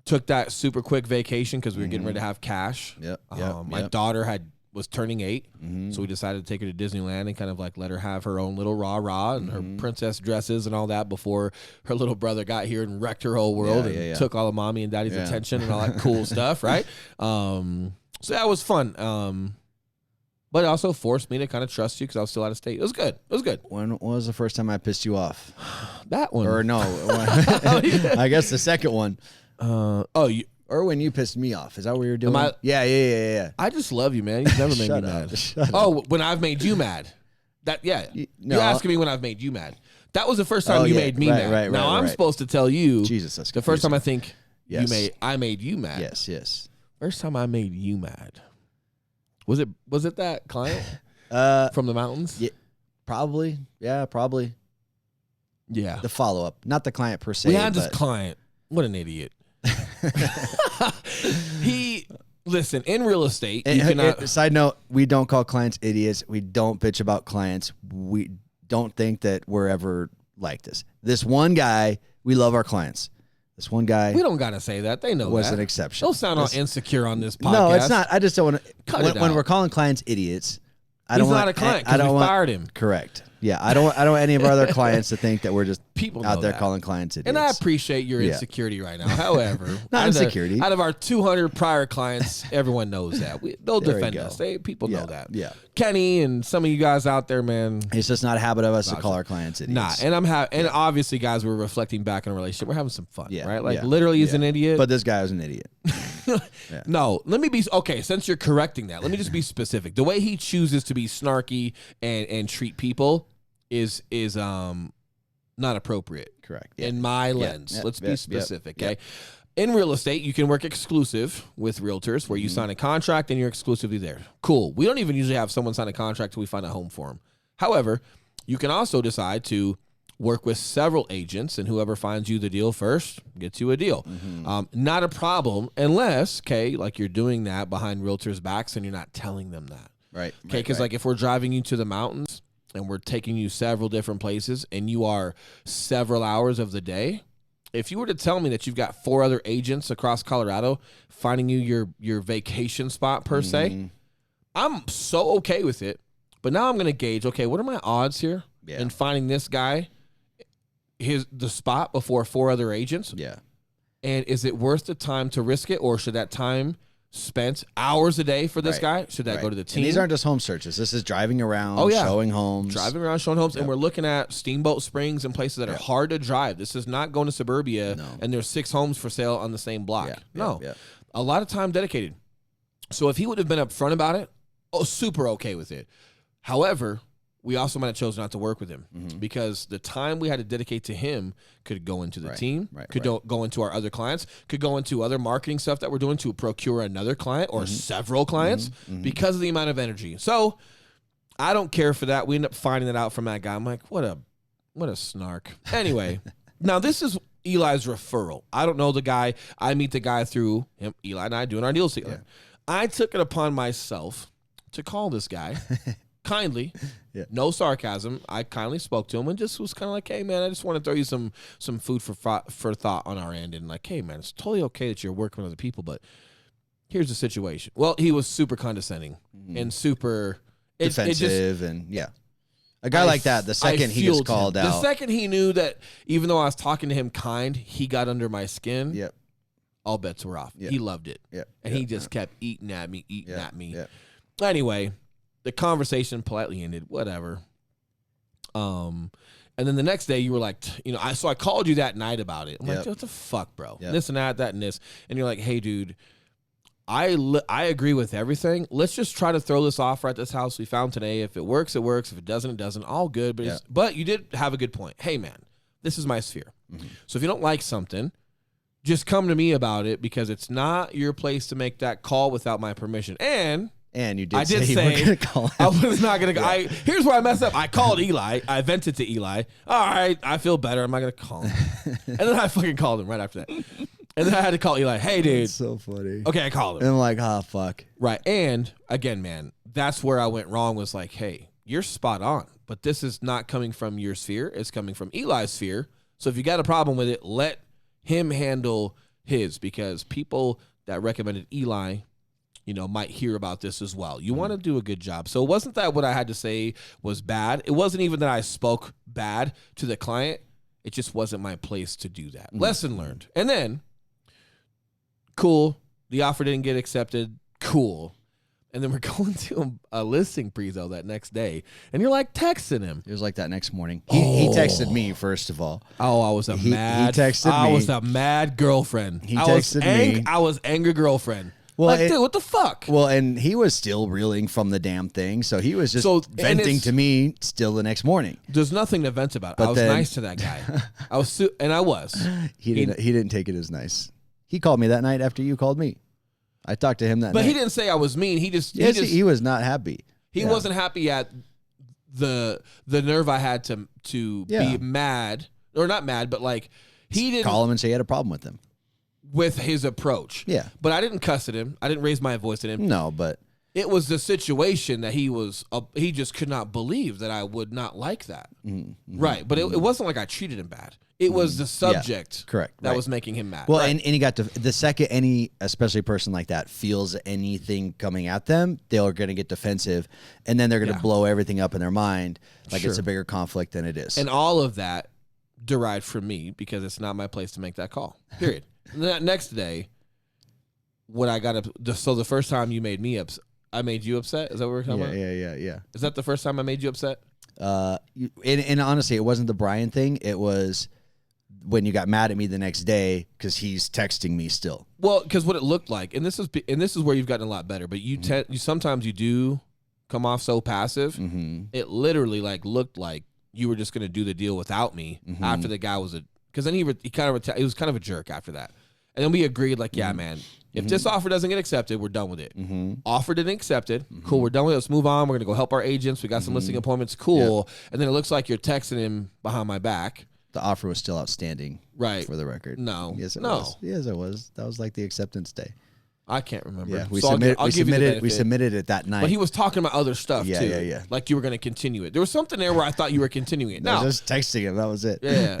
took that super quick vacation because we were getting ready to have cash. My daughter was turning 8, so we decided to take her to Disneyland and kind of like let her have her own little rah-rah and her princess dresses and all that before her little brother got here and wrecked her whole world and took all of mommy and daddy's attention and all that cool stuff, right? So that was fun. But it also forced me to kind of trust you because I was still out of state. It was good. It was good. When was the first time I pissed you off? That one. Or no. I guess the second one. Or when you pissed me off. Is that what you're doing? Yeah. I just love you, man. You've never made me mad. When I've made you mad. You're asking me when I've made you mad. That was the first time you made me mad. Now I'm supposed to tell you. Jesus, that's the first time I think I made you mad. Yes. First time I made you mad. Was it that client from the mountains? Yeah, probably. Yeah, probably. Yeah. The follow up, not the client per se. We had this client. What an idiot. Listen, in real estate, you cannot. Side note: we don't call clients idiots. We don't bitch about clients. We don't think that we're ever like this. This one guy, we love our clients. This one guy. We don't gotta say that. They know was that. an exception. Don't sound all insecure on this podcast. No, it's not. I just don't want to. When out. we're calling clients idiots, He's not a client because we fired him. Correct. Yeah, I don't want any of our other clients to think that we're just people out there that. calling clients idiots. And I appreciate your insecurity right now. However, not insecurity. Out of our 200 prior clients, everyone knows that. They'll defend us. People know that. Yeah. Kenny and some of you guys out there, man. It's just not a habit of us to call our clients idiots. Nah, and and obviously, guys, we're reflecting back on a relationship. We're having some fun, right? Like literally, he's an idiot. But this guy was an idiot. No, let me be okay. Since you're correcting that, let me just be specific. The way he chooses to be snarky and treat people is not appropriate. Correct. In my lens. Let's be specific, okay? In real estate, you can work exclusive with realtors where you sign a contract and you're exclusively there. Cool. We don't even usually have someone sign a contract till we find a home for them. However, you can also decide to work with several agents, and whoever finds you the deal first gets you a deal. Not a problem unless, like you're doing that behind realtors' backs and you're not telling them that. Right. Okay, because like if we're driving you to the mountains and we're taking you several different places and you are several hours of the day if you were to tell me that you've got 4 other agents across Colorado finding you your vacation spot per se, I'm so okay with it. But now I'm going to gauge, okay, what are my odds here in finding this guy the spot before 4 other agents? Yeah. And is it worth the time to risk it, or should that time spent hours a day for this guy, should that go to the team? And these aren't just home searches. This is driving around, showing homes. Driving around, showing homes. And we're looking at Steamboat Springs and places that are hard to drive. This is not going to suburbia and there's 6 homes for sale on the same block. A lot of time dedicated. So if he would have been upfront about it, super okay with it. However, we also might have chosen not to work with him because the time we had to dedicate to him could go into the team, could go into our other clients, could go into other marketing stuff that we're doing to procure another client or several clients because of the amount of energy. So I don't care for that. We end up finding that out from that guy. I'm like, what a snark. Anyway, now this is Eli's referral. I don't know the guy. I meet the guy through him, Eli and I doing our deals together. I took it upon myself to call this guy. Kindly, no sarcasm. I kindly spoke to him and just was kind of like, "Hey, man, I just want to throw you some food for thought on our end." And like, "Hey, man, it's totally okay that you're working with other people, but here's the situation." Well, he was super condescending and super defensive, a guy like that. The second he gets called out, the second he knew that, even though I was talking to him he got under my skin. Yep, all bets were off. He loved it. And he just kept eating at me. Anyway. The conversation politely ended, whatever. And then the next day you were like, so I called you that night about it. I'm like, what the fuck, bro? This and that and this. And you're like, hey, dude, I agree with everything. Let's just try to throw this offer at this house we found today. If it works, it works. If it doesn't, it doesn't. All good. But you did have a good point. Hey, man, this is my sphere. So if you don't like something, just come to me about it because it's not your place to make that call without my permission. And you did say you were going to call him. I was not going to go. Here's where I messed up. I called Eli. I vented to Eli. All right, I feel better. I'm not going to call him. And then I fucking called him right after that. And then I had to call Eli. Hey, dude. That's so funny. Okay, I called him. And I'm like, fuck. Right. And again, man, that's where I went wrong was like, hey, you're spot on. But this is not coming from your sphere. It's coming from Eli's sphere. So if you got a problem with it, let him handle his because people that recommended Eli might hear about this as well. You want to do a good job. So it wasn't that what I had to say was bad. It wasn't even that I spoke bad to the client. It just wasn't my place to do that. Lesson learned. And then, cool. The offer didn't get accepted. Cool. And then we're going to a listing prezo that next day. And you're like texting him. It was like that next morning. He texted me, first of all. Oh, I was he texted me. I was a mad girlfriend. He texted me. I was angry girlfriend. Well, dude, what the fuck? Well, and he was still reeling from the damn thing, so he was just venting to me still the next morning. There's nothing to vent about. I was nice to that guy. I was. He didn't take it as nice. He called me that night after you called me. I talked to him that night. But he didn't say I was mean. He was not happy. He wasn't happy at the nerve I had to be mad, or not mad, but like he didn't call him and say he had a problem with him. With his approach. Yeah. But I didn't cuss at him. I didn't raise my voice at him. No, but it was the situation that he just could not believe that I would not like that. Right. But it wasn't like I treated him bad. It was the subject that was making him mad. Well, and he got to the second any, especially person like that, feels anything coming at them, they're going to get defensive, and then they're going to blow everything up in their mind like it's a bigger conflict than it is. And all of that derived from me because it's not my place to make that call. Period. That next day, when I got up, so the first time you made me upset, I made you upset? Is that what we're talking about? Yeah. Is that the first time I made you upset? And honestly, it wasn't the Brian thing. It was when you got mad at me the next day because he's texting me still. Well, because what it looked like, and this is where you've gotten a lot better. But you sometimes you do come off so passive. It literally looked like you were just going to do the deal without me after the guy was because then he was kind of a jerk after that. And then we agreed, man, if this offer doesn't get accepted, we're done with it. Offer didn't accepted. Cool, we're done with it. Let's move on. We're going to go help our agents. We got some listing appointments. Cool. And then it looks like you're texting him behind my back. The offer was still outstanding. Right. For the record. No. Yes, it was. Yes, it was. That was like the acceptance day. I can't remember. Yeah, we So I'll give you the benefit. we submitted it that night. But he was talking about other stuff Yeah, too. yeah. Like you were going to continue it. There was something there where I thought you were continuing it. I Now, was just texting him. That was it. yeah,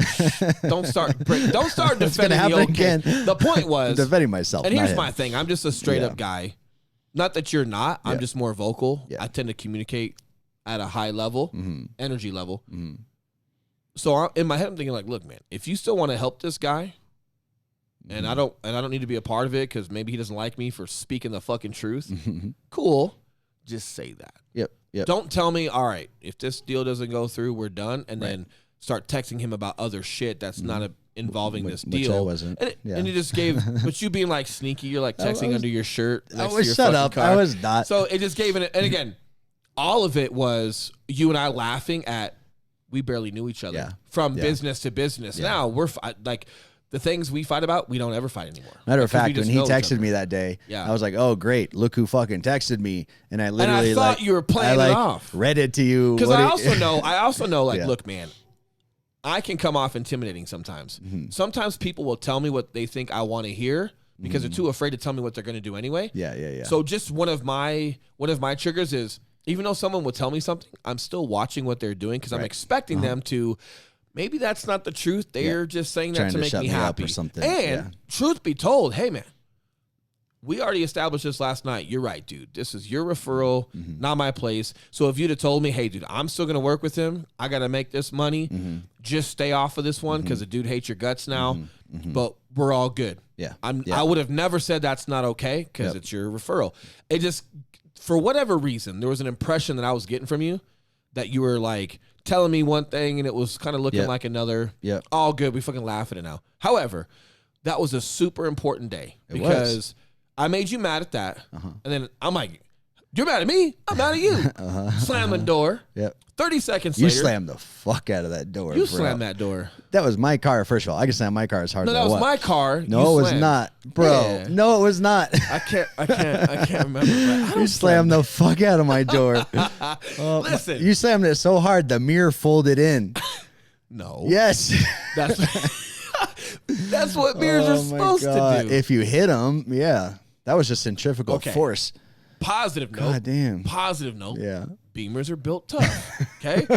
don't start It's defending gonna happen the old again. kid. The point was, I'm defending myself. and not here's him. my thing. I'm just a straight up guy. Not that you're not. I'm Yeah. just more vocal. Yeah. I tend to communicate at a high level, energy level. Mhm. So in my head, I'm thinking like, look, man, if you still want to help this guy, and I don't need to be a part of it because maybe he doesn't like me for speaking the fucking truth. Cool, just say that. Yep. Don't tell me, all right, if this deal doesn't go through, we're done, and then start texting him about other shit that's not involving this Which deal. I wasn't. And you just gave, but you being like sneaky, you're like texting under your shirt. I Next to was your shut fucking up. car. I was not. So it just gave it, and again, all of it was you and I laughing at we barely knew each other from business to business. Now we're like the things we fight about, we don't ever fight anymore. Matter of Because we fact, when just he know each texted other. me that day, Yeah. I was like, "Oh, great! Look who fucking texted me!" And I And literally I thought you were playing I it off read it to you because What I do you- also know, like, Yeah. look, man, I can come off intimidating sometimes. Mm-hmm. Sometimes people will tell me what they think I want to hear because they're too afraid to tell me what they're going to do anyway. Yeah. So just one of my triggers is even though someone will tell me something, I'm still watching what they're doing because I'm expecting them to. Maybe that's not the truth. They're just saying that Trying to to make shut me me up happy or something. And Yeah. truth be told, hey man, we already established this last night. You're right, dude. This is your referral, not my place. So if you'd have told me, hey, dude, I'm still going to work with him. I got to make this money. Just stay off of this one because the dude hates your guts now. But we're all good. Yeah. I would have never said that's not okay because it's your referral. It just, for whatever reason, there was an impression that I was getting from you that you were like telling me one thing and it was kind of looking like another. Yeah. All good. We fucking laugh at it now. However, that was a super important day It because was. I made you mad at that. And then I'm like, you're mad at me? I'm mad at you. Slam the door. Yep. 30 seconds You later. slammed the fuck out of that door. You bro. slammed that door. That was my car. First of all, I can slam my car as hard No, as that I was want. my car. No, You it was slammed. not, bro. Yeah. No, it was not. I can't remember. But I don't You slammed the fuck out of my door. Listen. You slammed it so hard the mirror folded in. No. Yes. That's that's what mirrors are Oh my supposed God. to do. If you hit them, yeah, that was just centrifugal Okay. force. Positive note. God damn. Positive note. Yeah. Beamers are built tough. Okay.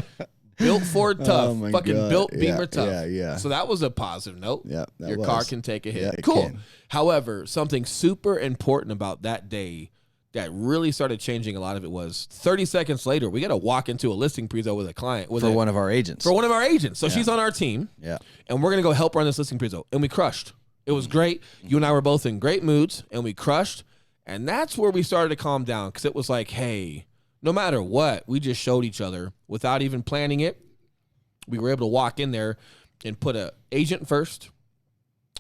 Built Ford tough. Oh my Fucking God. built Yeah, Beamer tough. yeah. So that was a positive note. Yeah, that Your was. car can take a hit. Yeah, it Cool. can. However, something super important about that day that really started changing a lot of it was 30 seconds later, we got to walk into a listing prezo with a client. For one of our agents. For one of our agents. So she's on our team. Yeah. And we're going to go help her on this listing prezo. And we crushed. It was great. You and I were both in great moods and we crushed. And that's where we started to calm down because it was like, hey, no matter what, we just showed each other without even planning it. We were able to walk in there and put an agent first,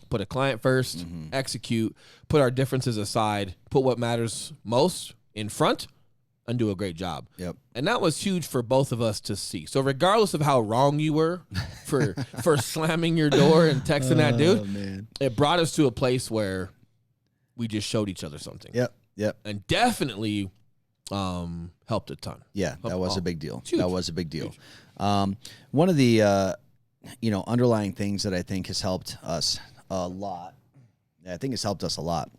put a client first, execute, put our differences aside, put what matters most in front, and do a great job. Yep. And that was huge for both of us to see. So regardless of how wrong you were for slamming your door and texting that dude, man. it brought us to a place where we just showed each other something. Yep. And definitely helped a ton. Yeah, that was Oh, a big deal. huge. That was a big deal. One of the underlying things that I think has helped us a lot. I think it's helped us a lot.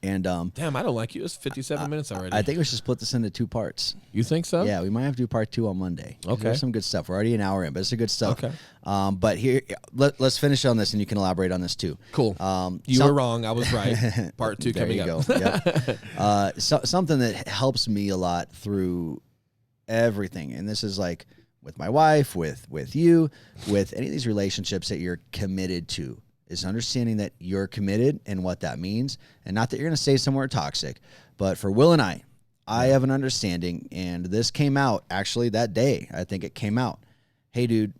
And Damn, I don't like you. It's 57 minutes already. I think we should split this into two parts. You think so? Yeah, we might have to do part 2 on Monday. Okay. There's some good stuff. We're already an hour in, but it's a good stuff. Okay. But here, let's finish on this, and you can elaborate on this too. Cool. You were wrong. I was right. Part 2 There coming you up. go. Yep. Something that helps me a lot through everything, and this is like with my wife, with you, with any of these relationships that you're committed to, is understanding that you're committed and what that means, and not that you're going to stay somewhere toxic. But for Will and I have an understanding, and this came out actually that day. I think it came out. Hey, dude,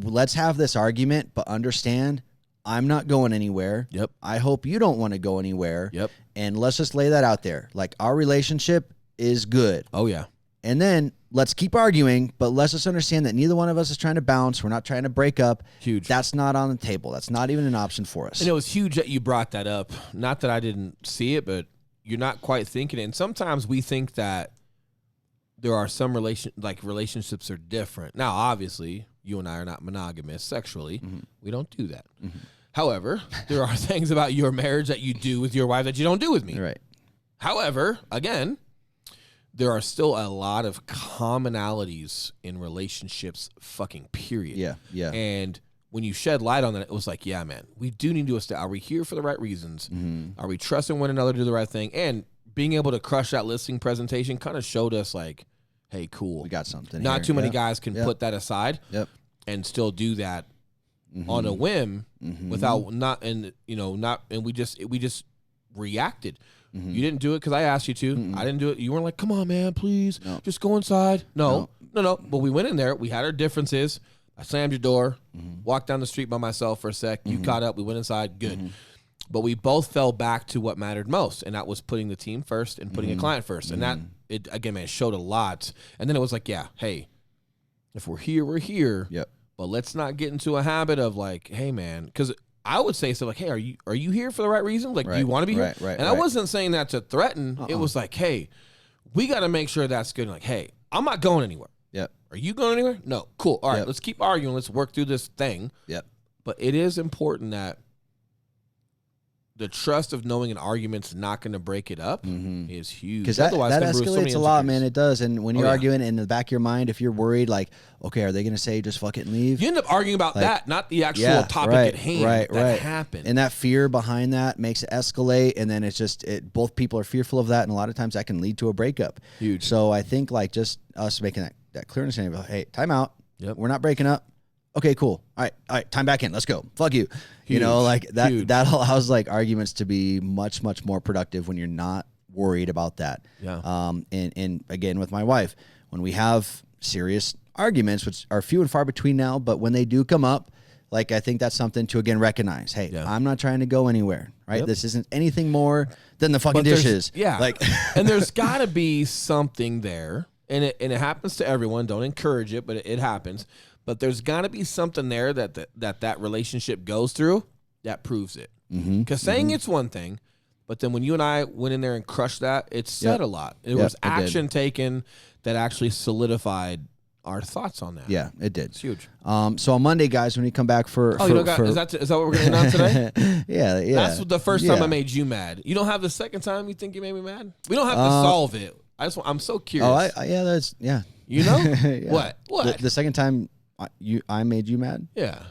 let's have this argument, but understand I'm not going anywhere. Yep. I hope you don't want to go anywhere. Yep. And let's just lay that out there. Like, our relationship is good. Oh, yeah. And then let's keep arguing, but let's just understand that neither one of us is trying to bounce. We're not trying to break up. Huge. That's not on the table. That's not even an option for us. And it was huge that you brought that up. Not that I didn't see it, but you're not quite thinking it. And sometimes we think that there are some relationships are different. Now, obviously, you and I are not monogamous sexually. We don't do that. However, there are things about your marriage that you do with your wife that you don't do with me. Right. However, again, there are still a lot of commonalities in relationships, fucking period. Yeah. Yeah. And when you shed light on that, it was like, yeah, man, we do need to establish, are we here for the right reasons? Mm-hmm. Are we trusting one another to do the right thing? And being able to crush that listing presentation kind of showed us like, hey, cool. We got something. Not here. too many Yep. guys can Yep. put that aside Yep. and still do that Mm-hmm. on a whim Mhm. without not, and you know, not, and we just reacted. Mhm. You didn't do it because I asked you to. Mm-mm. I didn't do it. You weren't like, come on, man, please, No. just go inside. No. But we went in there. We had our differences. I slammed your door, Mhm. walked down the street by myself for a sec. You Mhm. caught up. We went inside. Good. Mhm. But we both fell back to what mattered most, and that was putting the team first and putting Mhm. a client first. And that, it again, man, it showed a lot. And then it was like, yeah, hey, if we're here, we're here. Yep. But let's not get into a habit of like, hey, man, because I would say stuff like, hey, are you here for the right reason? Like, do you Right, want to be here? right, right, And I right. wasn't saying that to threaten. It was like, hey, we got to make sure that's good. Like, hey, I'm not going anywhere. Yep. Are you going anywhere? No. Cool. All right, Yep. let's keep arguing. Let's work through this thing. Yep. But it is important that the trust of knowing an argument's not going to break it up Mhm. is huge. Because that Otherwise, it's gonna brew so escalates many a lot, man. insecurities. It does. And when you're yeah. arguing in the back of your mind, if you're worried, like, okay, are they going to say just fuck it and leave? You end up arguing about Like, that, not the actual yeah, topic right, at hand right, that right. happened. And that fear behind that makes it escalate. And then it's just, both people are fearful of that. And a lot of times that can lead to a breakup. Huge. So I think like just us making that clear understanding of, hey, time out. Yep. We're not breaking up. Okay, cool. All right, time back in. Let's go. Fuck you. You know, Huge, like that huge. that allows like arguments to be much, much more productive when you're not worried about that. Yeah. And again with my wife, when we have serious arguments, which are few and far between now, but when they do come up, like I think that's something to again recognize. Hey, Yeah. I'm not trying to go anywhere. Right? Yep. This isn't anything more than the fucking But there's- dishes. Yeah. Like And there's got to be something there. And it happens to everyone. Don't encourage it, but it happens. But there's got to be something there that relationship goes through that proves it. Because saying it's one thing, but then when you and I went in there and crushed that, it said Yep. a lot. It Yep, was it did. action taken that actually solidified our thoughts on that. yeah, it did. It's huge. So on Monday, guys, when you come back for Oh, you don't got, is that what we're going to end on today? yeah, yeah. That's the first time Yeah. I made you mad. You don't have the second time you think you made me mad? We don't have to solve it. I'm so curious. Oh, yeah, that's yeah. You know? Yeah. What? What? The second time I made you mad? Yeah.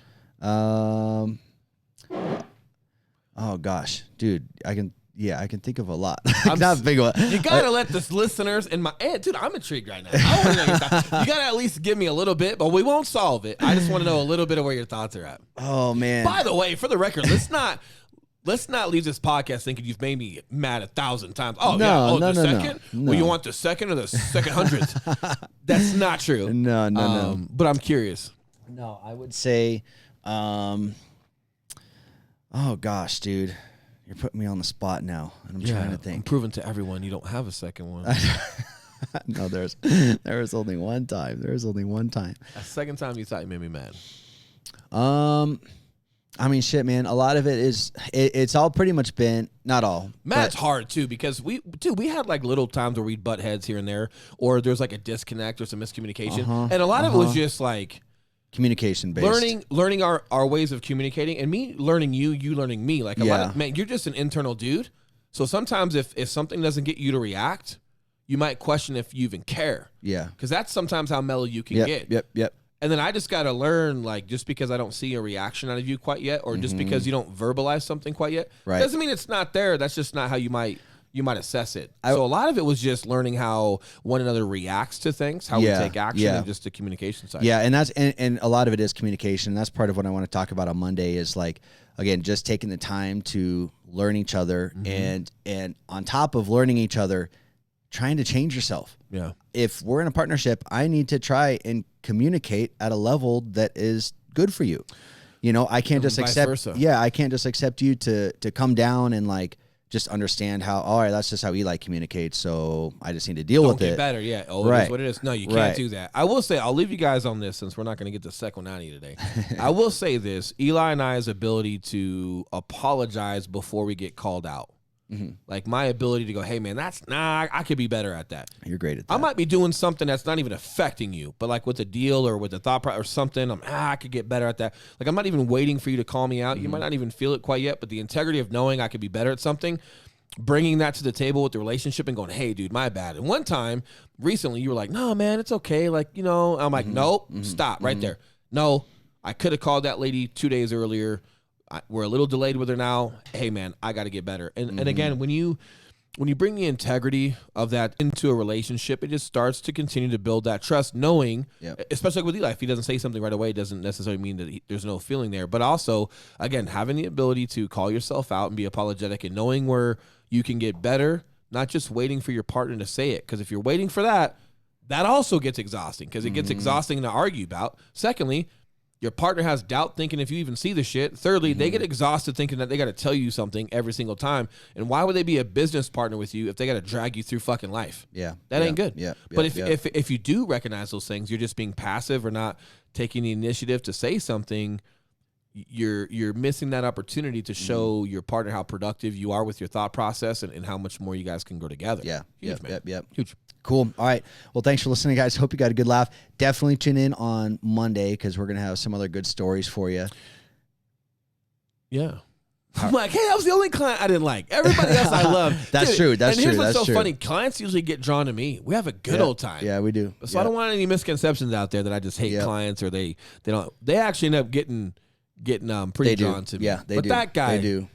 Oh gosh, dude, I can think of a lot. I'm Not a big one. You gotta let the listeners and dude, I'm intrigued right now. I wanna know your thoughts. You gotta at least give me a little bit, but we won't solve it. I just want to know a little bit of where your thoughts are at. Oh man. By the way, for the record, let's not leave this podcast thinking you've made me mad 1,000 times. Oh No, yeah, oh no, the no, no. second. No. Well, you want the second or the second hundredth? That's not true. No. But I'm curious. No, I would say, oh gosh, dude, you're putting me on the spot now, and I'm trying to I'm think. proving to everyone you don't have a second one. No, there was only one time. There was only one time. A second time you thought you made me mad. I mean, shit, man. A lot of it is it's all pretty much been not all. Mad's but- hard too because we had like little times where we'd butt heads here and there, or there's like a disconnect or some miscommunication, and a lot of it was just like communication based. learning our ways of communicating, and me learning you learning me. Like a lot Yeah. of, man, you're just an internal dude. So sometimes if something doesn't get you to react, you might question if you even care, Yeah. because that's sometimes how mellow you can get. Yep. And then I just got to learn, like, just because I don't see a reaction out of you quite yet, or just because you don't verbalize something quite yet, Right. doesn't mean it's not there. That's just not how you might assess it. So a lot of it was just learning how one another reacts to things, how Yeah, we take action, yeah. and just the communication side. Yeah, and that's and a lot of it is communication. That's part of what I want to talk about on Monday is like again just taking the time to learn each other and on top of learning each other, trying to change yourself. Yeah. If we're in a partnership, I need to try and communicate at a level that is good for you. You know, I can't just vice accept. versa. Yeah, I can't just accept you to come down and like just understand how. All right, that's just how Eli communicates. So I just need to deal Don't with get it. better. Yeah. Oh, it Right. is what it is. No, you can't Right. do that. I will say, I'll leave you guys on this since we're not going to get the second one out of you today. I will say this: Eli and I's ability to apologize before we get called out. Like my ability to go, hey man, I could be better at that. You're great at that. I might be doing something that's not even affecting you, but like with a deal or with a thought or something, I could get better at that. Like I'm not even waiting for you to call me out. You might not even feel it quite yet, but the integrity of knowing I could be better at something, bringing that to the table with the relationship and going, hey dude, my bad. And one time recently you were like, no man, it's okay. Like, you know, I'm like, nope, stop right there. No, I could have called that lady 2 days earlier. We're a little delayed with her now. Hey man, I got to get better. And again, when you bring the integrity of that into a relationship, it just starts to continue to build that trust, knowing, especially with Eli, if he doesn't say something right away, it doesn't necessarily mean that there's no feeling there. But also, again, having the ability to call yourself out and be apologetic and knowing where you can get better, not just waiting for your partner to say it. Because if you're waiting for that, that also gets exhausting because it gets exhausting to argue about. Secondly, your partner has doubt thinking if you even see the shit. Thirdly, they get exhausted thinking that they got to tell you something every single time. And why would they be a business partner with you if they got to drag you through fucking life? Yeah. That ain't good. Yeah. But if you do recognize those things, you're just being passive or not taking the initiative to say something, you're missing that opportunity to show your partner how productive you are with your thought process and how much more you guys can grow together. Yeah. Huge, man. Yep. Huge. Cool. All right. Well, thanks for listening, guys. Hope you got a good laugh. Definitely tune in on Monday because we're going to have some other good stories for you. Yeah. I'm like, hey, that was the only client I didn't like. Everybody else I love. That's true. That's and here's true. what's That's so true. funny. Clients usually get drawn to me. We have a good old time. Yeah, we do. So I don't want any misconceptions out there that I just hate clients or they don't. They actually end up getting pretty drawn to me. Yeah, they do. But that guy. They do.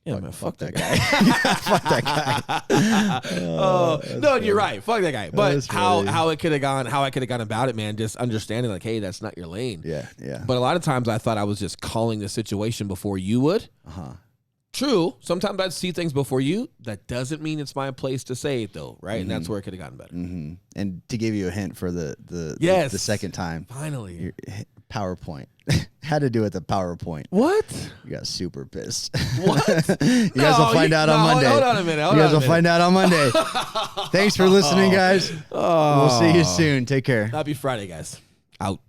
Yeah, fuck, man, fuck that guy. Fuck that guy. No, you're right. Fuck that guy. But That's how funny. it could have gone, how I could have gone about it, man, just understanding like, hey, that's not your lane. Yeah. But a lot of times I thought I was just calling the situation before you would. True. Sometimes I'd see things before you. That doesn't mean it's my place to say it though, right? And that's where it could have gotten better. And to give you a hint for the second time, finally, your PowerPoint had to do with the PowerPoint. What? You got super pissed. What? You guys will find out on Monday. Hold on a minute. You guys will find out on Monday. Thanks for listening, guys. We'll see you soon. Take care. Happy Friday, guys. Out.